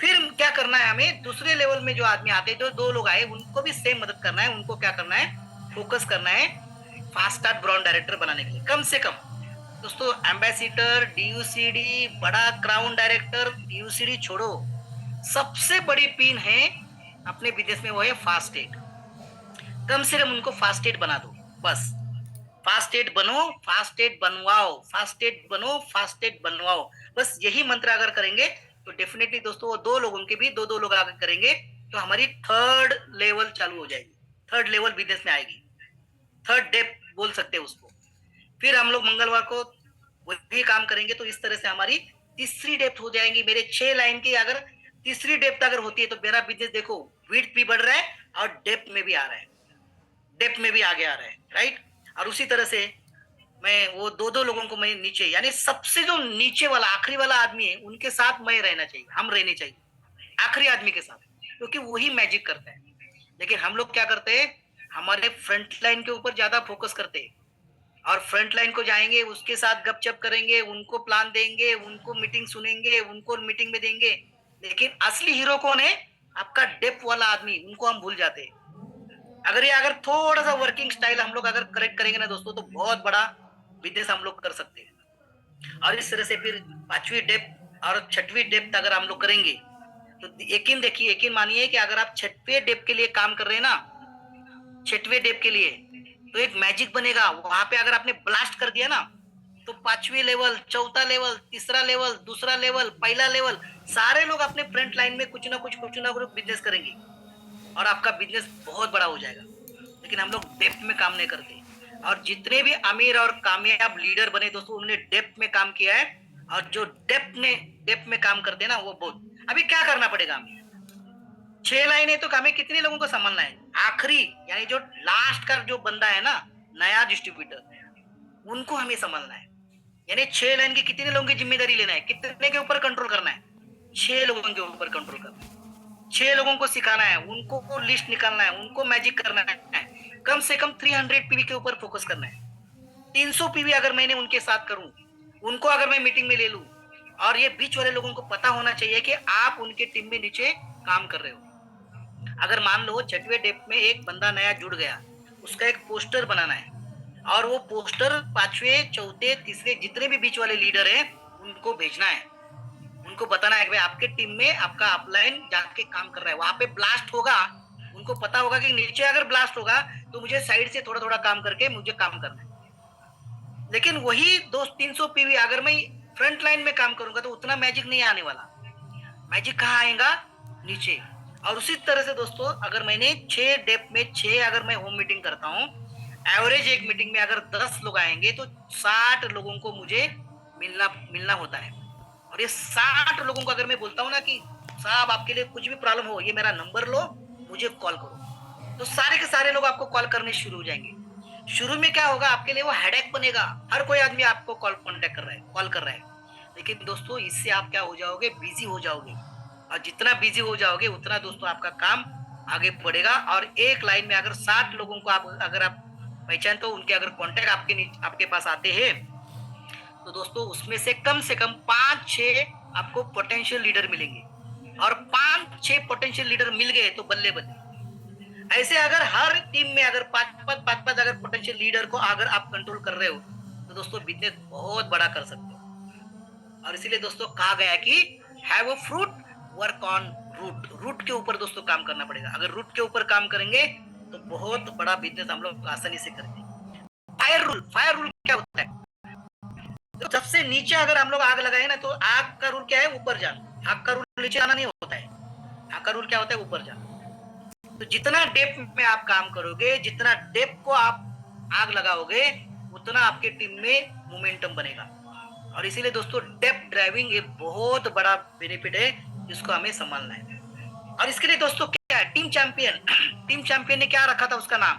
फिर क्या करना है, हमें दूसरे लेवल में जो आदमी आते हैं, जो 2 लोग आए, उनको भी सेम मदद करना है। उनको क्या करना है, फोकस करना है फास्ट स्टार्ट ब्राउन डायरेक्टर बनाने के लिए। कम से कम दोस्तों एम्बेसिडर, डीयूसीडी, बड़ा क्राउन डायरेक्टर, डीयूसीडी छोड़ो, सबसे बड़ी पिन है अपने बिजनेस में, वो है फास्ट एड। कम से कम उनको फास्ट एड बना दो, बस फास्ट एड बनो, फास्ट एड बनवाओ, फास्ट एड बनो, फास्ट एड बनवाओ, बस यही मंत्र अगर करेंगे तो डेफिनेटली दोस्तों वो 2 लोगों के भी 2-2 लोग आगे करेंगे, तो हमारी थर्ड लेवल चालू हो जाएगी, थर्ड लेवल बिजनेस में आएगी, थर्ड डेप्थ बोल सकते हैं उसको। फिर हम लोग मंगलवार को वही काम करेंगे, तो इस तरह से हमारी तीसरी डेप्थ हो जाएंगी। मेरे 6 लाइन की अगर तीसरी डेप्थ अगर होती है तो मेरा बिजनेस देखो विड्थ भी बढ़ रहा है और डेप्थ में भी आ रहा है, डेप्थ में भी आगे आ रहा है, राइट। और उसी तरह से मैं वो 2-2 लोगों को मैं नीचे, यानी सबसे जो नीचे वाला आखिरी वाला आदमी है उनके साथ मैं रहना चाहिए, हम रहने चाहिए आखिरी आदमी के साथ, क्योंकि वही मैजिक करता है। लेकिन हम लोग क्या करते हैं, हमारे फ्रंट लाइन के ऊपर ज्यादा फोकस करते हैं, और फ्रंट लाइन को जाएंगे, उसके साथ गपशप करेंगे, उनको प्लान देंगे, उनको मीटिंग सुनेंगे, उनको मीटिंग में देंगे। लेकिन असली हीरो कौन है, आपका डेप्थ वाला आदमी, उनको हम भूल जाते हैं। अगर थोड़ा सा वर्किंग स्टाइल हम लोग अगर करेक्ट करेंगे ना दोस्तों, तो बहुत बड़ा बिजनेस हम लोग कर सकते हैं। और इस तरह से फिर 5वीं डेप्थ और 6वीं डेप्थ अगर हम लोग करेंगे, तो यकीन देखिए, यकीन मानिए कि अगर आप 6वें डेप्थ के लिए काम कर रहे हैं ना, 6वें डेप्थ के लिए, तो एक मैजिक बनेगा वहां पे। अगर आपने ब्लास्ट कर दिया ना, तो 5वीं लेवल, 4था लेवल, तीसरा लेवल, दूसरा लेवल, पहला लेवल, सारे लोग अपने फ्रंट लाइन में कुछ ना कुछ बिजनेस करेंगे, और आपका बिजनेस बहुत बड़ा हो जाएगा। लेकिन हम लोग डेप्थ में काम नहीं करते, और जितने भी अमीर और कामयाब लीडर बने दोस्तों, उन्होंने डेप्थ में काम किया है। और जो डेप्थ में काम करते हैं ना, वो बहुत। अभी क्या करना पड़ेगा हमें, 6 लाइनें तो हमें कितने लोगों को संभालना है, आखिरी यानी जो लास्ट का जो बंदा है ना, नया डिस्ट्रीब्यूटर, उनको हमें संभालना है। यानी 6 लाइन की कितने लोगों की जिम्मेदारी लेना है, कितने के ऊपर कंट्रोल करना है, 6 लोगों के ऊपर कंट्रोल करना है, 6 लोगों को सिखाना है, उनको लिस्ट निकालना है, उनको मैजिक करना है। कम से कम 300 पीवी के ऊपर फोकस करना है। 300 पीवी अगर मैंने उनके साथ करूं, उनको अगर मैं मीटिंग में ले लूं, और ये बीच वाले लोगों को पता होना चाहिए कि आप उनके टीम में नीचे काम कर रहे हो। अगर मान लो 6वें डेप में एक बंदा नया जुड़ गया, उसका एक पोस्टर बनाना है, और वो पोस्टर 5वें, चौथे, तीसरे जितने भी बीच वाले लीडर हैं उनको भेजना है। उनको बताना है कि भाई आपके टीम में आपका अपलाइन जाके काम कर रहा है, वहां पे ब्लास्ट होगा, उनको पता होगा कि नीचे अगर ब्लास्ट होगा तो मुझे साइड से थोड़ा थोड़ा काम करके मुझे काम करना है। लेकिन वही 200-300 पीवी अगर मैं फ्रंट लाइन में काम करूंगा तो उतना मैजिक नहीं आने वाला। मैजिक कहाँ आएगा, नीचे। और उसी तरह से दोस्तों, अगर मैंने 6 डेप में 6 अगर मैं होम मीटिंग करता हूँ, एवरेज एक मीटिंग में अगर 10 लोग आएंगे तो 60 लोगों को मुझे मिलना होता है। और ये 60 लोगों को अगर मैं बोलता हूँ ना कि साहब आपके लिए कुछ भी प्रॉब्लम हो, ये मेरा नंबर लो, मुझे कॉल करो, तो सारे के सारे लोग आपको कॉल करने शुरू हो जाएंगे। शुरू में क्या होगा, आपके लिए वो हेडेक बनेगा, हर कोई आदमी आपको कांटेक्ट कर रहा है, कॉल कर रहा है। लेकिन दोस्तों इससे आप क्या हो जाओगे, बिजी हो जाओगे, और जितना बिजी हो जाओगे उतना दोस्तों आपका काम आगे बढ़ेगा। और एक लाइन में अगर 60 लोगों को अगर आप पहचान, तो उनके अगर कांटेक्ट आपके पास आते हैं, तो दोस्तों उसमें से कम 5-6 आपको पोटेंशियल लीडर मिलेंगे, और 5-6 पोटेंशियल लीडर मिल गए तो बल्ले बल्ले। ऐसे अगर हर टीम में अगर 5-5 अगर पोटेंशियल लीडर को अगर आप कंट्रोल कर रहे हो, तो दोस्तों बिजनेस बहुत बड़ा कर सकते हो। और इसीलिए दोस्तों कहा गया कि have a fruit, work on root. Root के ऊपर दोस्तों काम करना पड़ेगा। अगर रूट के ऊपर काम करेंगे तो बहुत बड़ा बिजनेस हम लोग आसानी से करेंगे। फायर रूल क्या होता है, तो सबसे नीचे अगर हम लोग आग लगाए ना, तो आग का रूल क्या है, ऊपर जाना। आग का रूल नीचे आना नहीं होता है, आग का रूल क्या होता है, ऊपर जाना। तो जितना डेप्थ में आप काम करोगे, जितना डेप्थ को आप आग लगाओगे, उतना आपके टीम में मोमेंटम बनेगा। और इसीलिए दोस्तों डेप्थ ड्राइविंग एक बहुत बड़ा बेनिफिट है, जिसको हमें संभालना है। और इसके लिए दोस्तों क्या है, टीम चैंपियन। टीम चैंपियन ने क्या रखा था उसका नाम,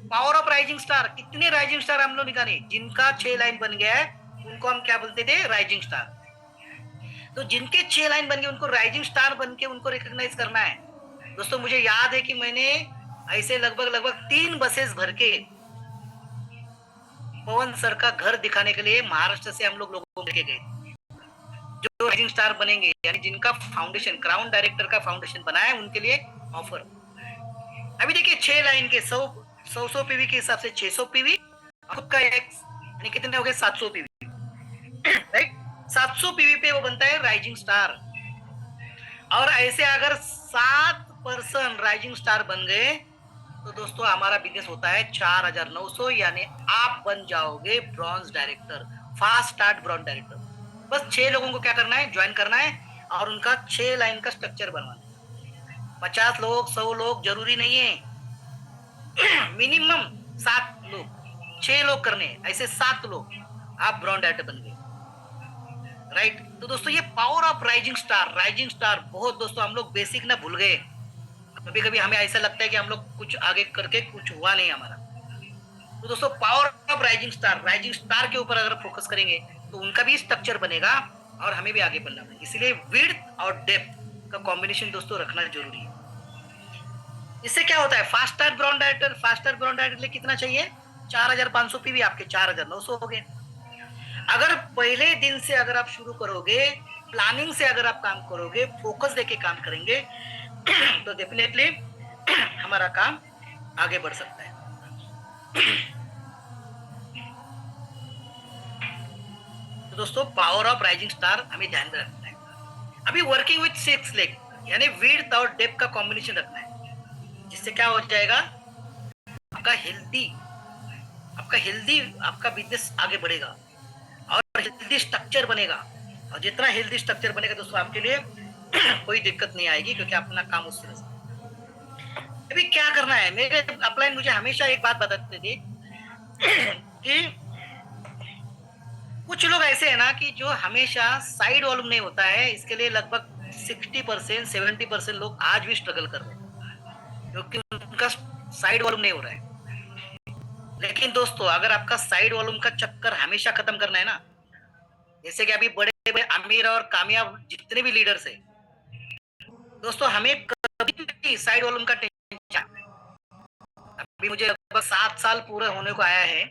पावर ऑफ राइजिंग स्टार। कितने राइजिंग स्टार हम लोग निकाले, जिनका 6 लाइन बन गया है उनको हम क्या बोलते थे, राइजिंग स्टार। तो जिनके 6 लाइन बन गए उनको राइजिंग स्टार बन के उनको रिकॉग्नाइज करना है। दोस्तों मुझे याद है कि मैंने ऐसे लगभग 3 बसेस भर के पवन सर का घर दिखाने के लिए महाराष्ट्र से हम लोगों को लेके गए, जो राइजिंग स्टार बनेंगे, यानी जिनका फाउंडेशन, क्राउन डायरेक्टर का फाउंडेशन बना है, उनके लिए ऑफर। अभी देखिए 6 लाइन के 100 पीवी के हिसाब से 600 पीवी, खुद का एक यानी कितने हो गए, 700 पीवी, राइट। 700 पीवी पे वो बनता है राइजिंग स्टार। और ऐसे अगर 7 राइजिंग स्टार बन गए, तो दोस्तों हमारा बिजनेस होता है 4900, यानी आप बन जाओगे bronze director, fast start bronze director. बस 6 लोगों को क्या करना है, ज्वाइन करना है, और उनका 6 लाइन का स्ट्रक्चर बनवाना है। 50 लोग 100 लोग जरूरी नहीं है, मिनिमम 7 लोग, 6 लोग करने हैं, ऐसे 7 लोग आप ब्रॉन्ज डायरेक्टर बन गए, राइट। तो दोस्तों ये पावर ऑफ राइजिंग स्टार बहुत दोस्तों हम लोग बेसिक ना भूल गए। कभी कभी हमें ऐसा लगता है कि हम लोग कुछ आगे करके कुछ हुआ नहीं हमारा। तो दोस्तों पावर ऑफ राइजिंग स्टार के ऊपर अगर फोकस करेंगे तो उनका भी स्ट्रक्चर बनेगा और हमें भी आगे बढ़ना है। इसलिए विड्थ और डेप्थ का कॉम्बिनेशन दोस्तों रखना जरूरी है। इससे क्या होता है, फास्टर ब्रॉन्ज डायरेक्टर लिए कितना चाहिए, 4500 पीवी, आपके 4900 हो गए। अगर पहले दिन से अगर आप शुरू करोगे, प्लानिंग से अगर आप काम करोगे, फोकस देके काम करेंगे, तो डेफिनेटली हमारा काम आगे बढ़ सकता है। तो दोस्तों पावर ऑफ राइजिंग स्टार हमें ध्यान में रखना है। अभी वर्किंग विथ 6 लेग, यानी विड्थ और डेप्थ का कॉम्बिनेशन रखना है, जिससे क्या हो जाएगा, आपका हेल्दी आपका बिजनेस आगे बढ़ेगा और हेल्दी स्ट्रक्चर बनेगा। और जितना हेल्दी स्ट्रक्चर बनेगा दोस्तों आपके लिए कोई दिक्कत नहीं आएगी, क्योंकि अपना काम उस तरह से। अभी क्या करना है, मेरे अपलाइन मुझे हमेशा एक बात बताते थे कि कुछ लोग ऐसे है ना कि जो हमेशा साइड वॉल्यूम नहीं होता है, इसके लिए लगभग 60% 70% लोग आज भी स्ट्रगल कर रहे हैं, क्योंकि उनका साइड वॉल्यूम नहीं हो रहा है। लेकिन दोस्तों अगर आपका साइड वॉल्यूम का चक्कर हमेशा खत्म करना है ना, जैसे कि अभी बड़े बड़े अमीर और कामयाब जितने भी लीडर्स है दोस्तों, हमें कभी भी साइड वॉल्यूम का टेंशन, अभी मुझे लगभग 7 साल पूरा होने को आया है,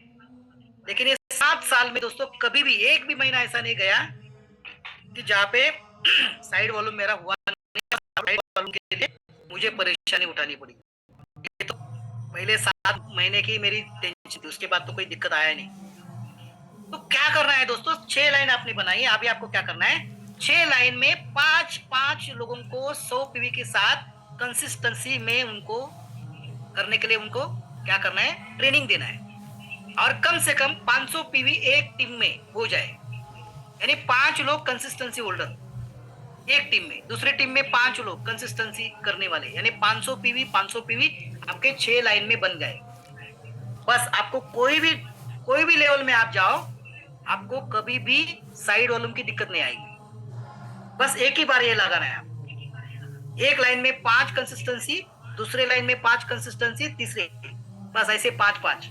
लेकिन ये 7 साल में दोस्तों कभी भी एक भी महीना ऐसा नहीं गया कि जहाँ पे साइड वॉल्यूम मेरा हुआ नहीं, साइड वॉल्यूम के लिए मुझे परेशानी उठानी पड़ी। ये तो पहले 7 महीने की मेरी टेंशन थी, उसके बाद तो कोई दिक्कत आया नहीं। तो क्या करना है दोस्तों, 6 लाइन आपने बनाई है, अभी आपको क्या करना है, 6 लाइन में 5 लोगों को 100 पीवी के साथ कंसिस्टेंसी में उनको करने के लिए उनको क्या करना है, ट्रेनिंग देना है। और कम से कम 500 पीवी एक टीम में हो जाए, यानी 5 लोग कंसिस्टेंसी होल्डर एक टीम में, दूसरे टीम में 5 लोग कंसिस्टेंसी करने वाले, यानी 500 पीवी आपके 6 लाइन में बन गए। बस आपको कोई भी लेवल में आप जाओ, आपको कभी भी साइड वॉल्यूम की दिक्कत नहीं आएगी। बस एक ही बार ये लगाना है आप। एक लाइन में 5 कंसिस्टेंसी, दूसरे लाइन में 5 कंसिस्टेंसी, तीसरे, बस ऐसे 5-5।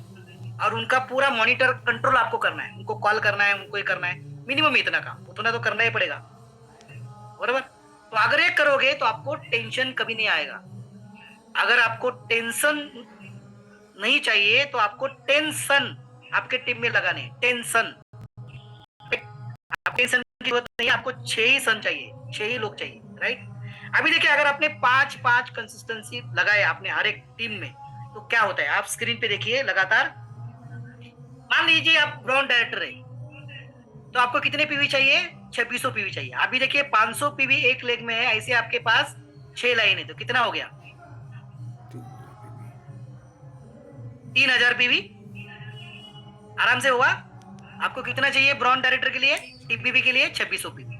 और उनका पूरा मॉनिटर कंट्रोल आपको करना है, उनको कॉल करना है, उनको ये करना है, मिनिमम इतना काम, उतना तो करना ही पड़ेगा, बराबर। तो अगर ये करोगे तो आपको टेंशन कभी नहीं आएगा। अगर आपको टेंशन नहीं चाहिए तो आपको टेंशन आपके टीम में लगाने, टेंशन। आप टेंशन की जरूरत नहीं, आपको 6 ही सन चाहिए, 6 ही लोग चाहिए, राइट। अभी देखिए, अगर आपने 5-5 कंसिस्टेंसी लगाए आपने हर एक टीम में, तो क्या होता है आप स्क्रीन पे देखिए लगातार। मान लीजिए आप ग्राउंड डायरेक्टर है, तो आपको कितने पीवी चाहिए? 2600 पीवी चाहिए। अभी देखिए 500 पीवी एक लेग में है, ऐसे आपके पास 6 लाइन है, तो कितना हो गया? 3000 पीवी आराम से हुआ। आपको कितना चाहिए ब्रॉन्ज डायरेक्टर के लिए, टीपीवी के लिए? 2600 पीवी।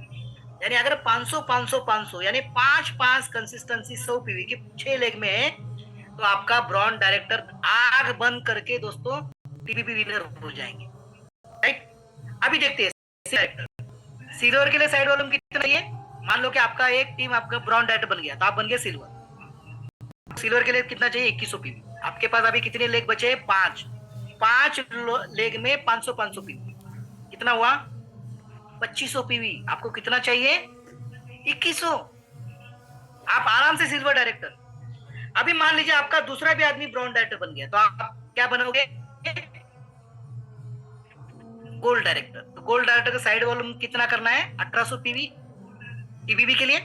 यानी अगर 500 500 500 यानी 5-5 कंसिस्टेंसी 100 पीवी के 6 लेग में है, तो आपका ब्रॉन्ज डायरेक्टर आग बंद करके दोस्तों टीपीवी विनर हो जाएंगे, राइट। अभी देखते हैं सिल्वर के लिए साइड वॉल्यूम कितना चाहिए। मान लो कि आपका एक टीम आपका ब्रॉन्ज डायरेक्टर बन गया, तो आप बन गए सिल्वर। सिल्वर के लिए कितना चाहिए? 2100 पीवी। आपके पास अभी कितने लेग बचे? 5 लेग में 500 500 पीवी, कितना हुआ? 2500 पीवी। आपको कितना चाहिए? 2100। आप आराम से सिल्वर डायरेक्टर। अभी मान लीजिए आपका दूसरा भी आदमी ब्रॉन्ज डायरेक्टर बन गया, तो आप क्या बनोगे? Gold director. तो गोल्ड डायरेक्टर का साइड वॉल्यूम कितना करना है? 1800 पीवी टीबीबी के लिए।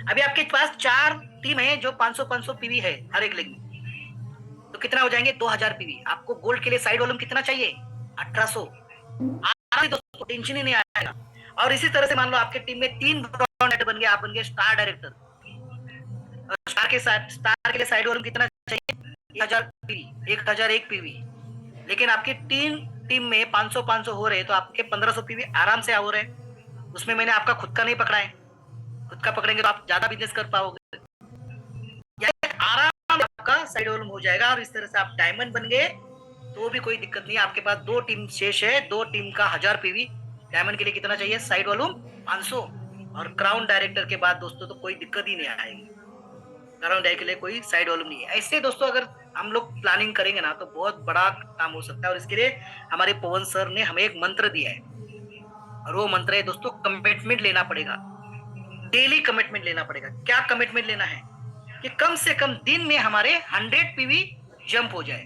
अभी आपके पास 4 टीम है जो 500-500 पीवी है हर एक लेग में, तो कितना हो जाएंगे? 2000 पीवी। आपको गोल्ड के लिए साइड वॉल्यूम कितना चाहिए? 1800। दोस्तों टेंशन ही नहीं आएगा। और इसी तरह से मान लो आपके टीम में 3 ब्रॉन्ज डायरेक्टर बन गए, आप बन गए स्टार डायरेक्टर। स्टार के लिए साइड वॉल्यूम कितना चाहिए? 1000 पीवी, 1001 पीवी। लेकिन आपकी टीम में 500-500 हो रहे, तो आपके 1500 पीवी आराम से हो रहे। उसमें मैंने आपका खुद का नहीं पकड़ा है, खुद का पकड़ेंगे तो आप ज्यादा बिजनेस कर पाओगे, आराम आपका साइड वॉल्यूम हो जाएगा। और इस तरह से आप डायमंड बन गए तो भी कोई दिक्कत नहीं। आपके पास 2 टीम शेष है, 2 टीम का 1000 पीवी। डायमंड के लिए कितना चाहिए? Side volume 500। और क्राउन डायरेक्टर के बाद दोस्तों तो कोई दिक्कत ही नहीं आएगी, क्राउन डायरेक्टर के लिए कोई साइड वॉल्यूम नहीं है। ऐसे दोस्तों अगर हम लोग प्लानिंग करेंगे ना तो बहुत बड़ा काम हो सकता है। और इसके लिए हमारे पवन सर ने हमें एक मंत्र दिया है, और वो मंत्र है दोस्तों, कमिटमेंट लेना पड़ेगा, डेली कमिटमेंट लेना पड़ेगा। क्या कमिटमेंट लेना है? कि कम से कम दिन में हमारे 100 पीवी जंप हो जाए।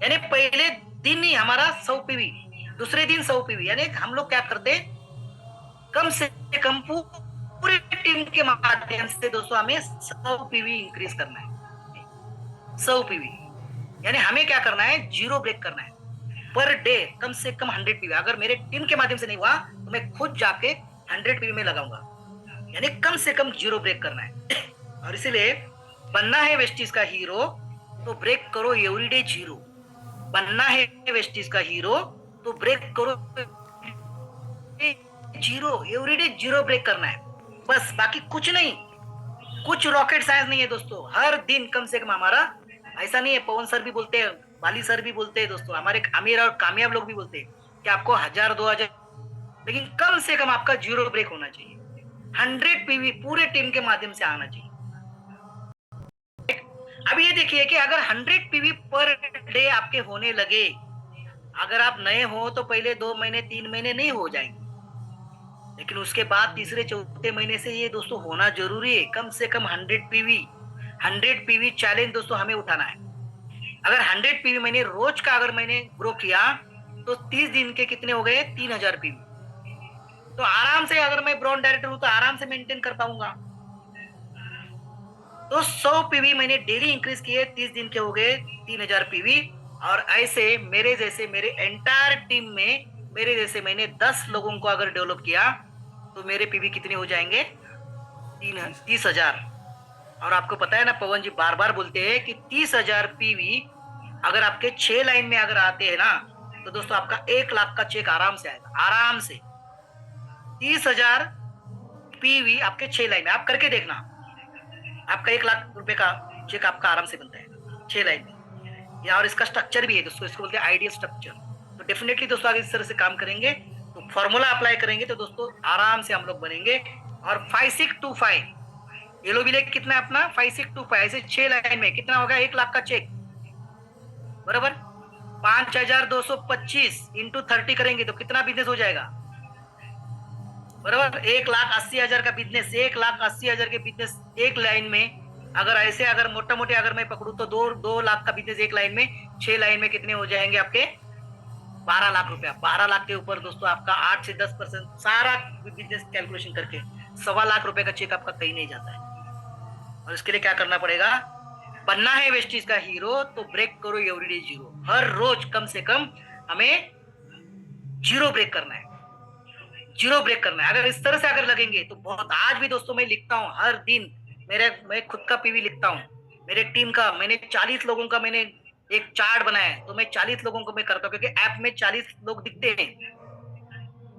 यानी पहले दिन ही हमारा 100 पीवी, दूसरे दिन 100 पीवी। यानी हम लोग क्या करते, कम से कम पूरी टीम के माध्यम से दोस्तों हमें 100 पीवी इंक्रीज करना है। 100 पीवी यानी हमें क्या करना है? जीरो ब्रेक करना है पर डे, कम से कम 100 पीवी। अगर मेरे टीम के माध्यम से नहीं हुआ तो मैं खुद जाके 100 पीवी में लगाऊंगा, यानी कम से कम जीरो ब्रेक करना है। और इसीलिए बनना है वेस्टीज का हीरो तो ब्रेक करो एवरीडे जीरो। बनना है वेस्टीज का हीरो तो ब्रेक करो जीरो, एवरीडे जीरो ब्रेक करना है बस, बाकी कुछ नहीं। कुछ रॉकेट साइंस नहीं है दोस्तों। हर दिन कम से कम हमारा, ऐसा नहीं है, पवन सर भी बोलते हैं, बाली सर भी बोलते हैं दोस्तों, हमारे अमीर और कामयाब लोग भी बोलते हैं कि आपको 1000-2000, लेकिन कम से कम आपका जीरो ब्रेक होना चाहिए। 100 पीवी पूरे टीम के माध्यम से आना चाहिए। अब ये देखिए कि अगर 100 पीवी पर डे आपके होने लगे, अगर आप नए हो तो पहले 2 महीने 3 महीने नहीं हो जाएंगे, लेकिन उसके बाद तीसरे चौथे महीने से ये दोस्तों होना जरूरी है। कम से कम 100 पीवी, 100 पीवी चैलेंज दोस्तों हमें उठाना है। अगर 100 पीवी मैंने रोज का अगर मैंने ग्रो किया तो 30 दिन के कितने हो गए? 3000 पीवी। तो आराम से अगर मैं ब्रॉन्ज डायरेक्टर हूं तो आराम से मेंटेन कर पाऊंगा। तो 100 पीवी मैंने डेली इंक्रीज किए, 30 दिन के हो गए 3000 पीवी। और ऐसे मेरे जैसे मेरे एंटायर टीम में मेरे जैसे मैंने 10 लोगों को अगर डेवलप किया तो मेरे पीवी कितने हो जाएंगे? 30,000। और आपको पता है ना, पवन जी बार बार बोलते हैं कि 30,000 पीवी अगर आपके 6 लाइन में अगर आते हैं ना तो दोस्तों आपका 1 लाख का चेक आराम से आएगा, आराम से। 30,000 पीवी आपके 6 लाइन में, आप करके देखना, आपका 1 लाख रुपए का चेक आपका आराम से बनता है 6 लाइन में। या और इसका स्ट्रक्चर भी है दोस्तों, इसको बोलते हैं आइडियल स्ट्रक्चर। तो डेफिनेटली दोस्तों आगे इस तरह से काम करेंगे तो फॉर्मूला अप्लाई करेंगे तो दोस्तों आराम से हम लोग बनेंगे। और 5625 येलो भी लेके कितना है अपना 5625, ऐसे 6 लाइन में कितना होगा 1 लाख का चेक बराबर। 5225 इंटू 30 करेंगे तो कितना बिजनेस हो जाएगा बराबर 1,80,000 का बिजनेस। 1,80,000 के बिजनेस एक लाइन में अगर ऐसे अगर मोटा मोटे अगर मैं पकड़ू तो 2 लाख का बिजनेस एक लाइन में, 6 लाइन में कितने हो जाएंगे आपके 12 लाख रुपया। 12 लाख के ऊपर दोस्तों आपका 8 से 10% सारा बिजनेस कैलकुलेशन करके 1.25 लाख रुपए का चेक आपका कहीं नहीं जाता है। और इसके लिए क्या करना पड़ेगा, बनना है वेस्टीज का हीरो तो ब्रेक करो एवरीडे जीरो। हर रोज कम से कम हमें जीरो ब्रेक करना है, जीरो ब्रेक करना है। अगर इस तरह से अगर लगेंगे तो बहुत, आज भी दोस्तों मैं लिखता हूँ हर दिन, मैं खुद का पीवी लिखता हूँ, मेरे टीम का, मैंने 40 लोगों का मैंने एक चार्ट बनाया है तो मैं 40 लोगों को मैं करता हूँ क्योंकि ऐप में 40 लोग दिखते हैं।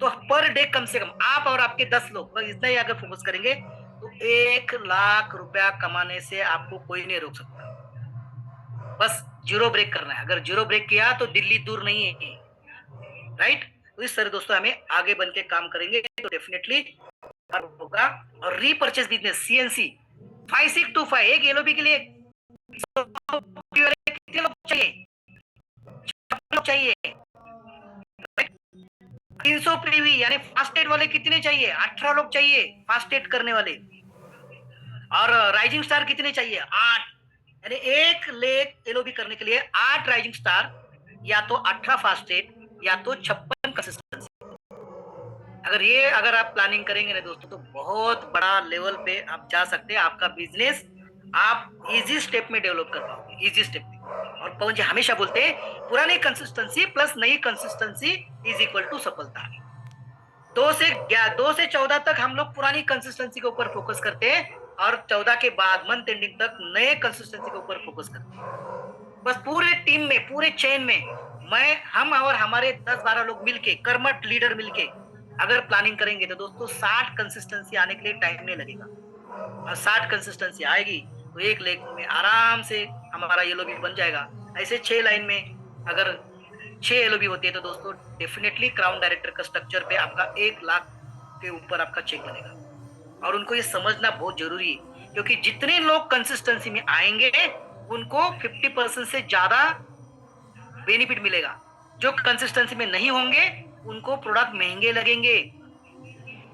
तो पर डे कम से कम आप और आपके 10 लोग बस इतना ही अगर फोकस करेंगे तो 1 लाख रुपया कमाने से आपको कोई नहीं रोक सकता। बस जीरो ब्रेक करना है। अगर जीरो ब्रेक किया तो दिल्ली दूर नहीं है, राइट। तो इस तरह दोस्तों हमें आगे बन के काम करेंगे तो डेफिनेटली होगा। और रीपर्चेस बिजनेस सीएनसी 5625 एक एलओबी के लिए कितने लोग चाहिए, 56 लोग चाहिए। 300 पीवी यानी फास्टेड वाले कितने चाहिए, 18 लोग चाहिए फास्टेड करने वाले। और राइजिंग स्टार कितने चाहिए, 8, यानी 1 लेख एलओबी करने के लिए 8 राइजिंग स्टार, या तो 18 फास्टेड या तो 56 कंसिस्टेंसी। अगर आप प्लानिंग करेंगे ना दोस्तों तो बहुत बड़ा लेवल पे आप जा सकते हैं। आपका बिजनेस आप इजी स्टेप में डेवलप कर पाओगे, इजी स्टेप में। और पवन जी हमेशा बोलते हैं पुरानी कंसिस्टेंसी प्लस नई कंसिस्टेंसी इज इक्वल टू सफलता। 2 से 14 तक हम लोग पुरानी कंसिस्टेंसी के ऊपर फोकस करते हैं और 14 के बाद मंथ एंडिंग तक नए कंसिस्टेंसी के ऊपर फोकस करते हैं। बस पूरे टीम में, पूरे चेन में हम और हमारे 10-12 लोग मिलके, कर्मठ लीडर मिलके अगर प्लानिंग करेंगे तो दोस्तों 60 कंसिस्टेंसी आने के लिए टाइम नहीं लगेगा। और 60 कंसिस्टेंसी आएगी तो 1 लेख में आराम से हमारा एलओबी बन जाएगा। ऐसे 6 लाइन में अगर 6 एलओबी होती है तो दोस्तों डेफिनेटली क्राउन डायरेक्टर का स्ट्रक्चर पे आपका 1 लाख के ऊपर आपका चेक बनेगा। और उनको ये समझना बहुत जरूरी है क्योंकि जितने लोग कंसिस्टेंसी में आएंगे उनको 50% से ज्यादा बेनिफिट मिलेगा। जो कंसिस्टेंसी में नहीं होंगे उनको प्रोडक्ट महंगे लगेंगे।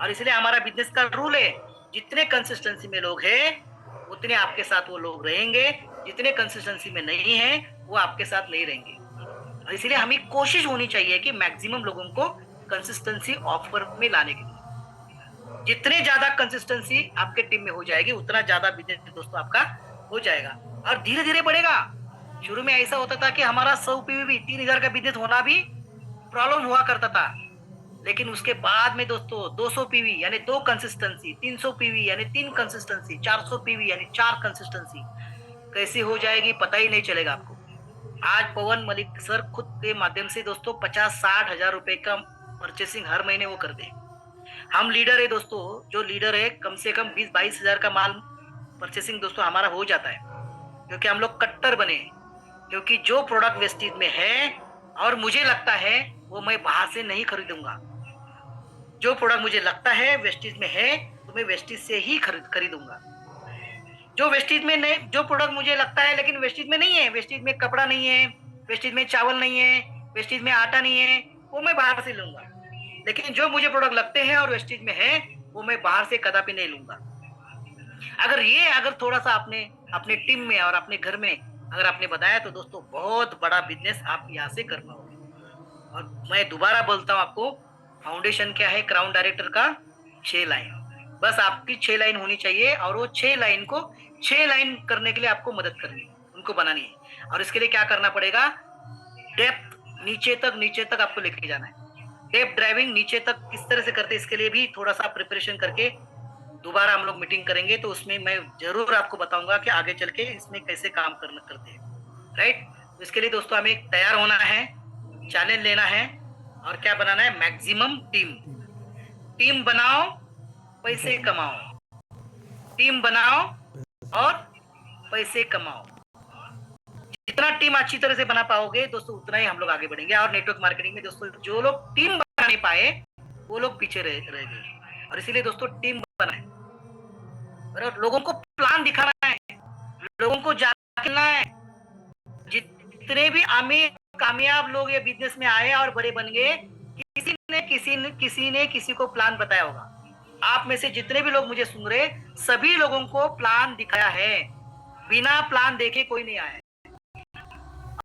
और इसलिए हमारा बिजनेस का रूल है, जितने कंसिस्टेंसी में लोग हैं उतने आपके साथ वो लोग रहेंगे, जितने कंसिस्टेंसी में नहीं है वो आपके साथ नहीं रहेंगे। और इसलिए हमें कोशिश होनी चाहिए कि मैक्सिमम लोगों को कंसिस्टेंसी ऑफर में लाने के लिए। जितने ज्यादा कंसिस्टेंसी आपके टीम में हो जाएगी उतना ज्यादा बिजनेस दोस्तों आपका हो जाएगा और धीरे धीरे बढ़ेगा। शुरू में ऐसा होता था कि हमारा 100 पीवी 3,000 का बिजनेस होना भी प्रॉब्लम हुआ करता था, लेकिन उसके बाद में दोस्तों 200 पीवी यानी 2 कंसिस्टेंसी, 300 पीवी यानी 3 कंसिस्टेंसी, 400 पीवी यानी 4 कंसिस्टेंसी कैसे हो जाएगी पता ही नहीं चलेगा आपको। आज पवन मलिक सर खुद के माध्यम से दोस्तों 50-60 हजार रुपए का परचेसिंग हर महीने वो कर दे। हम लीडर है दोस्तों, जो लीडर है कम से कम 20-22 हजार का माल परचेसिंग दोस्तों हमारा हो जाता है क्योंकि हम लोग कट्टर बने। क्योंकि जो प्रोडक्ट वेस्टेज में है और मुझे लगता है वो मैं बाहर से नहीं खरीदूंगा। जो प्रोडक्ट मुझे लगता है वेस्टेज में है तो मैं वेस्टेज से ही खरीदूंगा। जो वेस्टेज में नहीं, जो प्रोडक्ट मुझे लगता है लेकिन वेस्टेज में नहीं है, वेस्टेज में कपड़ा नहीं है, वेस्टेज में चावल नहीं है, वेस्टेज में आटा नहीं है, वो मैं बाहर से लूंगा। लेकिन जो मुझे प्रोडक्ट लगते हैं और वेस्टेज में है वो मैं बाहर से कदापि नहीं लूंगा। अगर थोड़ा सा आपने अपने टीम में और अपने घर में अगर आपने बताया तो दोस्तों बहुत बड़ा बिजनेस आप यहाँ से कर पाओगे। और मैं दोबारा बोलता हूँ आपको, फाउंडेशन क्या है क्राउन डायरेक्टर का, 6 लाइन। बस आपकी 6 लाइन होनी चाहिए और वो 6 लाइन को 6 लाइन करने के लिए आपको मदद करनी है, उनको बनानी है। और इसके लिए क्या करना पड़ेगा, डेप्थ नीचे तक आपको लेके जाना है। डेप्थ ड्राइविंग नीचे तक किस तरह से करते हैं इसके लिए भी थोड़ा सा प्रिपरेशन करके दोबारा हम लोग मीटिंग करेंगे तो उसमें मैं जरूर आपको बताऊंगा कि आगे चल के इसमें कैसे काम करते हैं, राइट। तो इसके लिए दोस्तों हमें तैयार होना है, चैलेंज लेना है और क्या बनाना है, मैक्सिमम टीम बनाओ, पैसे कमाओ, टीम बनाओ और पैसे कमाओ। जितना टीम अच्छी तरह से बना पाओगे दोस्तों उतना ही हम लोग आगे बढ़ेंगे। और नेटवर्क मार्केटिंग में दोस्तों जो लोग टीम बना नहीं पाए वो लोग पीछे रह गए। और इसीलिए दोस्तों टीम बनाए और लोगों को प्लान दिखाना है, लोगों को जानना है। जितने भी अमीर कामयाब लोग ये बिजनेस में आए और बड़े बन गए, किसी ने किसी को प्लान बताया होगा। आप में से जितने भी लोग मुझे सुन रहे, सभी लोगों को प्लान दिखाया है। बिना प्लान देखे कोई नहीं आया।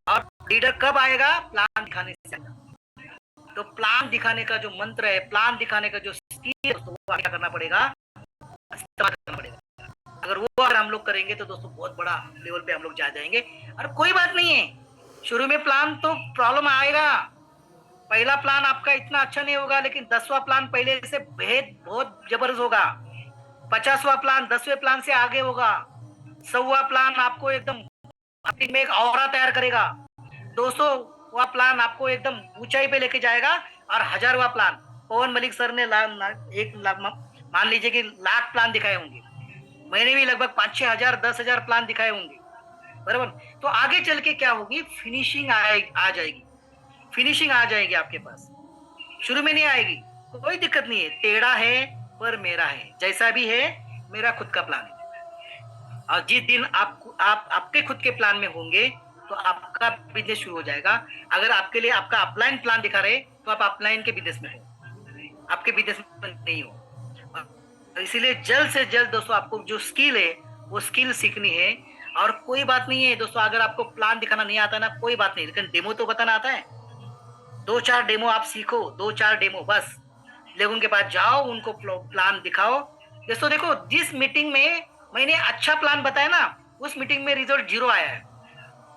और लीडर कब आएगा? प्लान दिखाने से आएगा। तो प्लान दिखाने का जो मंत्र है, प्लान दिखाने का जो स्किल है, वो क्या करना पड़ेगा? इस्तेमाल करना पड़ेगा। अगर हम लोग करेंगे तो दोस्तों बहुत बड़ा लेवल पे हम लोग जा जाएंगे। और कोई बात नहीं है, शुरू में प्लान तो प्रॉब्लम आएगा। पहला प्लान आपका इतना अच्छा नहीं होगा, लेकिन 10वां प्लान पहले से बहुत जबरदस्त होगा। 50वां प्लान 10वें प्लान से आगे होगा। 100वां प्लान आपको एकदम में एक औरा तैयार करेगा। 200वां प्लान आपको एकदम ऊंचाई पे लेके जाएगा। और 1000वां प्लान, पवन मलिक सर ने मान लीजिए कि लाख प्लान दिखाए होंगे, मैंने भी लगभग 5-6 हजार 10,000 प्लान दिखाए होंगे, बराबर। तो आगे चल के क्या होगी? फिनिशिंग आ जाएगी। फिनिशिंग आ जाएगी आपके पास, शुरू में नहीं आएगी। कोई दिक्कत नहीं है, टेढ़ा है पर मेरा है, जैसा भी है मेरा खुद का प्लान है। और जिस दिन आपके खुद के प्लान में होंगे तो आपका बिजनेस शुरू हो जाएगा। अगर आपके लिए आपका अपलाइन प्लान दिखा रहे तो आप अपलाइन के बिजनेस में हो, आपके बिजनेस में नहीं हो। इसीलिए जल्द से जल्द दोस्तों आपको जो स्किल है वो स्किल सीखनी है। और कोई बात नहीं है दोस्तों, अगर आपको प्लान दिखाना नहीं आता ना, कोई बात नहीं, लेकिन डेमो तो बताना आता है। 2-4 डेमो आप सीखो, 2-4 डेमो बस। लोगों के पास जाओ, उनको प्लान दिखाओ। दोस्तों देखो, जिस मीटिंग में मैंने अच्छा प्लान बताया ना, उस मीटिंग में रिजल्ट 0 आया है।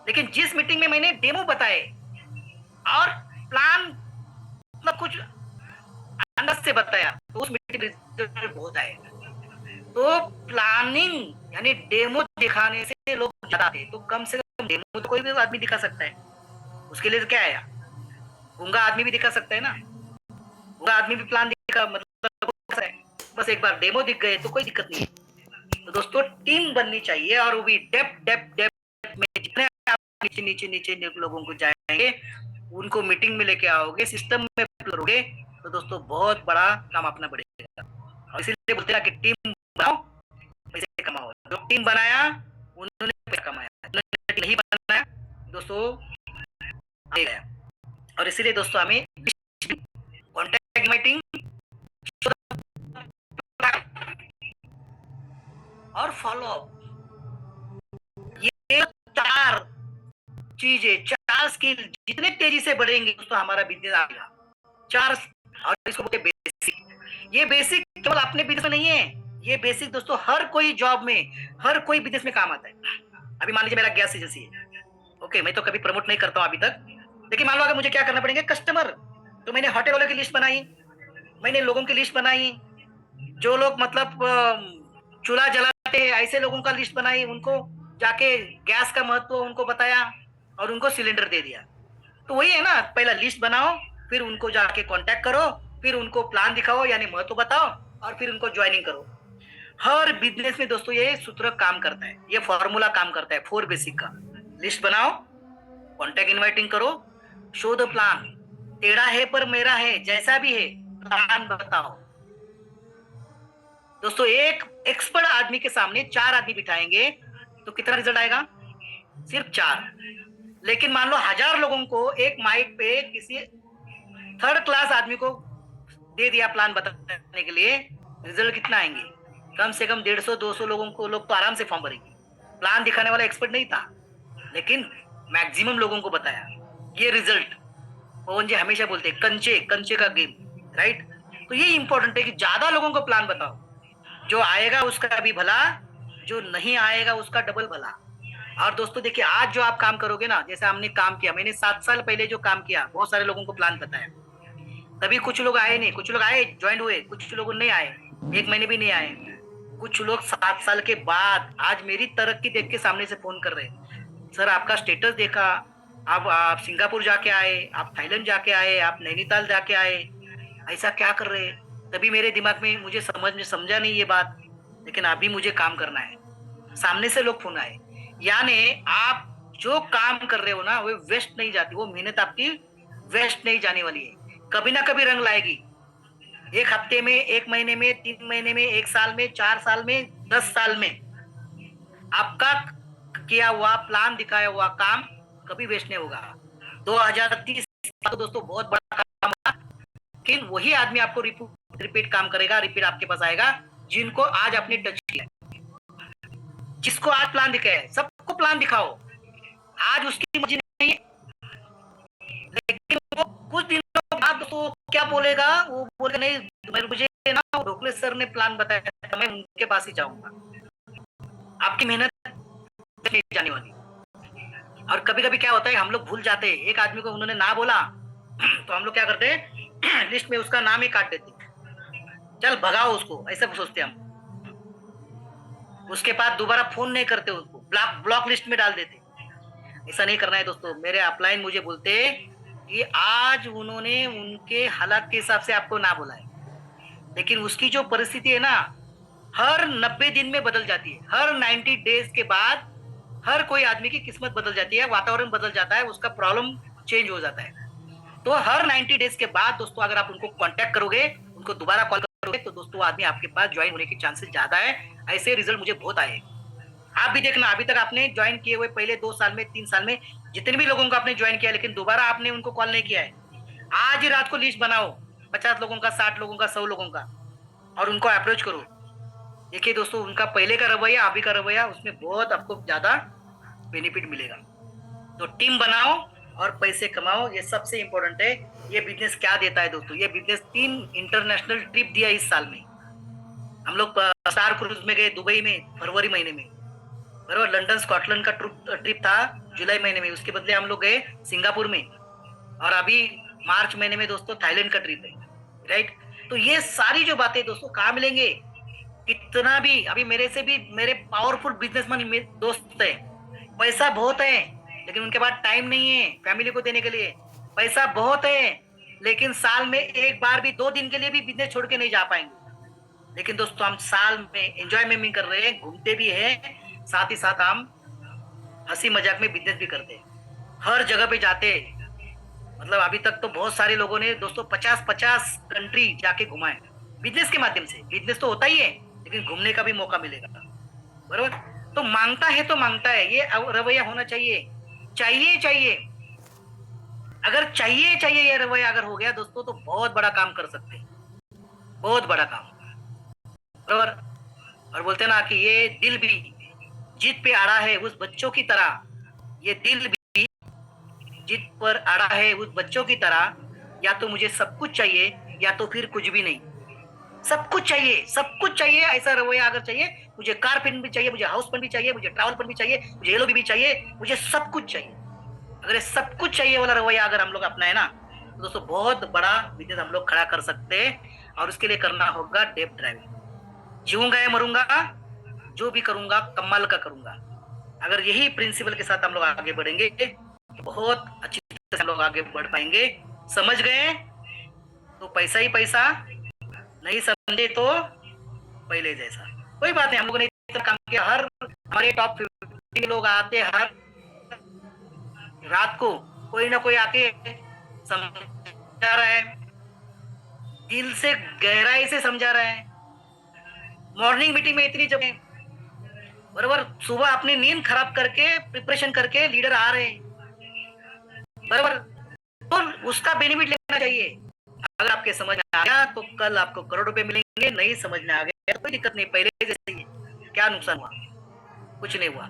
लेकिन जिस मीटिंग में मैंने डेमो बताए और प्लान मतलब कुछ अंदर से बताया, तो उस मीटिंग में रिजल्ट बहुत आए। तो प्लानिंग यानी डेमो दिखाने से लोग ज्यादा आते हैं। तो कम से कम डेमो तो कोई भी आदमी दिखा सकता है। उसके लिए तो क्या है, गूंगा आदमी भी दिखा सकता है ना, गूंगा आदमी भी प्लान दिखा, मतलब बस एक बार डेमो दिख गए तो कोई दिक्कत नहीं है। तो दोस्तों टीम बननी चाहिए, और वो भी डेप्थ में। जितने आप नीचे लोगों को जाएंगे, उनको मीटिंग में लेके आओगे, सिस्टम में करोगे, तो दोस्तों बहुत बड़ा काम अपना बढ़ेगा। और इसीलिए बोलते हैं कि टीम बनाओ पैसे कमाओ। जो टीम बनाया उन्होंने पैसा कमाया, नहीं बनाया दोस्तों आ गया। और इसीलिए दोस्तों हमें कॉन्टैक्ट मीटिंग और फॉलो अप, ये 4 चीजें, 4 स्किल जितने तेजी से बढ़ेंगे दोस्तों हमारा बिजनेस आएगा। 4, और इसको बोलते बेसिक। ये बेसिक केवल अपने बिजनेस में नहीं है, ये बेसिक दोस्तों हर कोई जॉब में, हर कोई बिजनेस में काम आता है। अभी मान लीजिए मेरा गैस एजेंसी है, ओके, मैं तो कभी प्रमोट नहीं करता हूं अभी तक, लेकिन मान लो अगर मुझे क्या करना पड़ेगा, कस्टमर, तो मैंने होटल वालों की लिस्ट बनाई, मैंने लोगों की लिस्ट बनाई, जो लोग मतलब चूल्हा जलाते हैं ऐसे लोगों का लिस्ट बनाई, उनको जाके गैस का महत्व उनको बताया और उनको सिलेंडर दे दिया। तो वही है ना, पहला लिस्ट बनाओ, फिर उनको जाके कांटेक्ट करो, फिर उनको प्लान दिखाओ यानी महत्व बताओ, और फिर उनको ज्वाइनिंग करो। हर बिजनेस में दोस्तों ये सूत्र काम करता है, ये फॉर्मूला काम करता है 4 बेसिक का। लिस्ट बनाओ, कांटेक्ट इनवाइटिंग करो, शो द प्लान, टेढ़ा है पर मेरा है, जैसा भी है प्लान बताओ। दोस्तों एक एक्सपर्ट आदमी के सामने 4 आदमी बिठाएंगे तो कितना रिजल्ट आएगा? सिर्फ 4। लेकिन मान लो 1000 लोगों को एक माइक पे किसी थर्ड क्लास आदमी को दे दिया प्लान बताने के लिए, रिजल्ट कितना आएंगे? कम से कम 150-200 लोगों को, लोग तो आराम से फॉर्म भरेंगे। प्लान दिखाने वाला एक्सपर्ट नहीं था, लेकिन मैक्सिमम लोगों को बताया। ये रिजल्ट पवन जी हमेशा बोलते हैं, कंचे का गेम, राइट। तो ये इंपॉर्टेंट है कि ज्यादा लोगों को प्लान बताओ, जो आएगा उसका भी भला, जो नहीं आएगा उसका डबल भला। और दोस्तों देखिए, आज जो आप काम करोगे ना, जैसे हमने काम किया, मैंने 7 साल पहले जो काम किया, बहुत सारे लोगों को प्लान बताया। तभी कुछ लोग आए नहीं, कुछ लोग आए ज्वाइन हुए, कुछ लोग नहीं आए, 1 महीने भी नहीं आए। कुछ लोग 7 साल के बाद आज मेरी तरक्की देख के सामने से फोन कर रहे हैं, सर आपका स्टेटस देखा, आप सिंगापुर जाके आए, आप थाईलैंड जाके आए, आप नैनीताल जाके आए, ऐसा क्या कर रहे हैं? तभी मेरे दिमाग में मुझे समझा नहीं ये बात, लेकिन अभी मुझे काम करना है। सामने से लोग फोन आए, यानी आप जो काम कर रहे हो ना वो वेस्ट नहीं जाती, वो मेहनत आपकी वेस्ट नहीं जाने वाली है, कभी ना कभी रंग लाएगी। एक हफ्ते में, एक महीने में, 3 महीने में, 1 साल में, 4 साल में, 10 साल में आपका किया हुआ प्लान, दिखाया हुआ काम कभी वेस्ट नहीं होगा। 2030 तो दोस्तों बहुत बड़ा काम होगा, लेकिन वही आदमी आपको रिपीट काम करेगा, रिपीट आपके पास आएगा, जिनको आज आपने टच किया, जिसको आज प्लान दिखा है। सबको प्लान दिखाओ, आज उसकी मर्जी नहीं है, लेकिन वो कुछ दिनों बाद तो क्या बोलेगा, वो बोलेगा नहीं मुझे ना ढोकले सर ने प्लान बताया था, मैं उनके पास ही जाऊंगा। आपकी मेहनत नहीं जाने वाली। और कभी कभी क्या होता है, हम लोग भूल जाते हैं, एक आदमी को उन्होंने ना बोला तो हम लोग क्या करते हैं, लिस्ट में उसका नाम ही काट देते, चल भगाओ उसको, ऐसा सोचते हम। उसके बाद दोबारा फोन नहीं करते, उसको ब्लॉक लिस्ट में डाल देते। ऐसा नहीं करना है दोस्तों। मेरे अपलाइन मुझे बोलते कि आज उन्होंने उनके हालात के हिसाब से आपको ना बोला है, लेकिन उसकी जो परिस्थिति है ना, हर 90 दिन में बदल जाती है। हर 90 डेज के बाद हर कोई आदमी की किस्मत बदल जाती है, वातावरण बदल जाता है, उसका प्रॉब्लम चेंज हो जाता है। तो हर 90 डेज के बाद दोस्तों अगर आप उनको कांटेक्ट करोगे, उनको दोबारा कॉल करोगे, तो दोस्तों आदमी आपके पास ज्वाइन होने के चांसेस ज्यादा है। ऐसे रिजल्ट मुझे बहुत आए। आप भी देखना, अभी तक आपने ज्वाइन किए हुए पहले 2 साल में, 3 साल में जितने भी लोगों को आपने ज्वाइन किया, लेकिन दोबारा आपने उनको कॉल नहीं किया है, आज ही रात को लिस्ट बनाओ 50 लोगों का, 60 लोगों का, 100 लोगों का, और उनको अप्रोच करो। देखिए दोस्तों, उनका पहले का रवैया, अभी का रवैया, उसमें बहुत आपको ज्यादा बेनिफिट मिलेगा। तो टीम बनाओ और पैसे कमाओ, ये सबसे इंपॉर्टेंट है। ये बिजनेस क्या देता है दोस्तों, ये बिजनेस 3 इंटरनेशनल ट्रिप दिया इस साल में। हम लोग स्टार क्रूज में गए दुबई में फरवरी महीने में, बराबर। लंदन स्कॉटलैंड का ट्रिप था जुलाई महीने में, उसके बदले हम लोग गए सिंगापुर में, और अभी मार्च महीने में दोस्तों थाईलैंड का ट्रिप है, राइट। तो ये सारी जो बातें दोस्तों कहाँ मिलेंगे, कितना भी अभी मेरे से भी मेरे पावरफुल बिजनेसमैन दोस्त है, पैसा बहुत है, लेकिन उनके पास टाइम नहीं है फैमिली को देने के लिए। पैसा बहुत है, लेकिन साल में एक बार भी, 2 दिन के लिए भी बिजनेस छोड़ के नहीं जा पाएंगे। लेकिन दोस्तों हम साल में एंजॉयमेंट भी कर रहे हैं, घूमते भी हैं, साथ ही साथ हम हंसी मजाक में बिजनेस भी करते हैं, हर जगह पे जाते हैं। मतलब अभी तक तो बहुत सारे लोगों ने दोस्तों 50-50 कंट्री जाके घुमा है बिजनेस के माध्यम से। बिजनेस तो होता ही है, लेकिन घूमने का भी मौका मिलेगा, बराबर। तो मांगता है तो मांगता है, ये रवैया होना चाहिए। चाहिए चाहिए, अगर चाहिए चाहिए ये रवैया अगर हो गया दोस्तों, तो बहुत बड़ा काम कर सकते हैं, बहुत बड़ा काम, बराबर। और बोलते हैं ना कि ये दिल भी जिद पे अड़ा है उस बच्चों की तरह, ये दिल भी जिद पर अड़ा है उस बच्चों की तरह, या तो मुझे सब कुछ चाहिए या तो फिर कुछ भी नहीं। सब कुछ चाहिए, सब कुछ चाहिए, ऐसा रवैया अगर चाहिए, मुझे कार पेन भी चाहिए, मुझे हाउस पेन भी चाहिए, मुझे ट्रैवल पेन भी चाहिए, मुझे येलो भी चाहिए, मुझे सब कुछ चाहिए। अगर ये सब कुछ चाहिए वाला रवैया अगर हम लोग अपनाए ना, तो दोस्तों बहुत बड़ा बिजनेस हम लोग खड़ा कर सकते हैं। और उसके लिए करना होगा डेप ड्राइविंग। जीऊंगा या मरूंगा, जो भी करूंगा कमाल का करूंगा। अगर यही प्रिंसिपल के साथ हम लोग आगे बढ़ेंगे, तो बहुत अच्छी तरह से हम लोग आगे बढ़ पाएंगे। समझ गए तो पैसा ही पैसा, नहीं समझे तो पहले जैसा। कोई बात नहीं, हम लोगों ने इतना काम किया, हर हमारे टॉप 50 लोग आते, हर रात को कोई ना कोई आके समझा रहा है, दिल से गहराई से समझा रहा है। मॉर्निंग मीटिंग में इतनी जगह, बराबर, सुबह अपनी नींद खराब करके प्रिपरेशन करके लीडर आ रहे हैं, बराबर। तो उसका बेनिफिट लेना चाहिए। अगर आपके समझ में आ गया तो कल आपको करोड़ रुपए मिलेंगे, नहीं समझ में आ गया तो कोई दिक्कत नहीं, पहले जैसे ही क्या नुकसान हुआ, कुछ नहीं हुआ।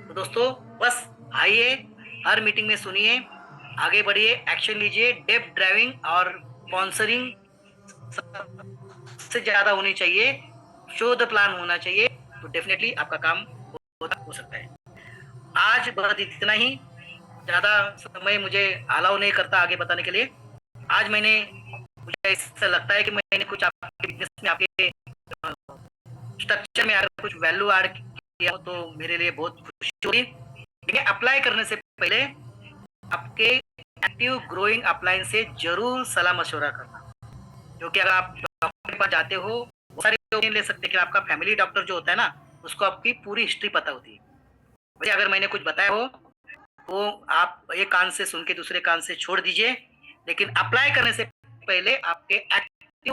तो दोस्तों बस आइए, हर मीटिंग में सुनिए, आगे बढ़िए, एक्शन लीजिए। डेप ड्राइविंग और स्पॉन्सरिंग सबसे ज्यादा होनी चाहिए, शो द प्लान होना चाहिए, तो डेफिनेटली आपका काम हो सकता है। आज बस इतना ही, ज्यादा समय मुझे अलाउ नहीं करता आगे बताने के लिए। आज मैंने, मुझे ऐसा लगता है कि मैंने कुछ आपके बिजनेस में, आपके स्ट्रक्चर में अगर कुछ वैल्यू ऐड किया हो, तो मेरे लिए बहुत खुशी होगी। लेकिन अप्लाई करने से पहले आपके एक्टिव ग्रोइंग अपलाइन से जरूर सलाह मशवरा करना, क्योंकि अगर आप डॉक्टर के पास जाते हो, बहुत सारे लोग नहीं ले सकते, लेकिन आपका फैमिली डॉक्टर जो होता है ना, उसको आपकी पूरी हिस्ट्री पता होती है। वैसे अगर मैंने कुछ बताया हो तो आप एक कान से सुन के दूसरे कान से छोड़ दीजिए, लेकिन अप्लाई करने से पहले आपके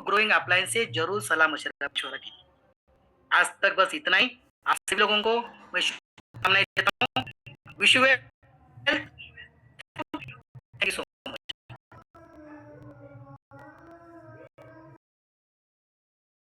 ग्रोइंग अप्लायंस से जरूर सलाह मशवरा कीजिए। आज तक बस इतना ही। आप सभी लोगों को मैं शुभकामनाएं देता हूँ। Wish you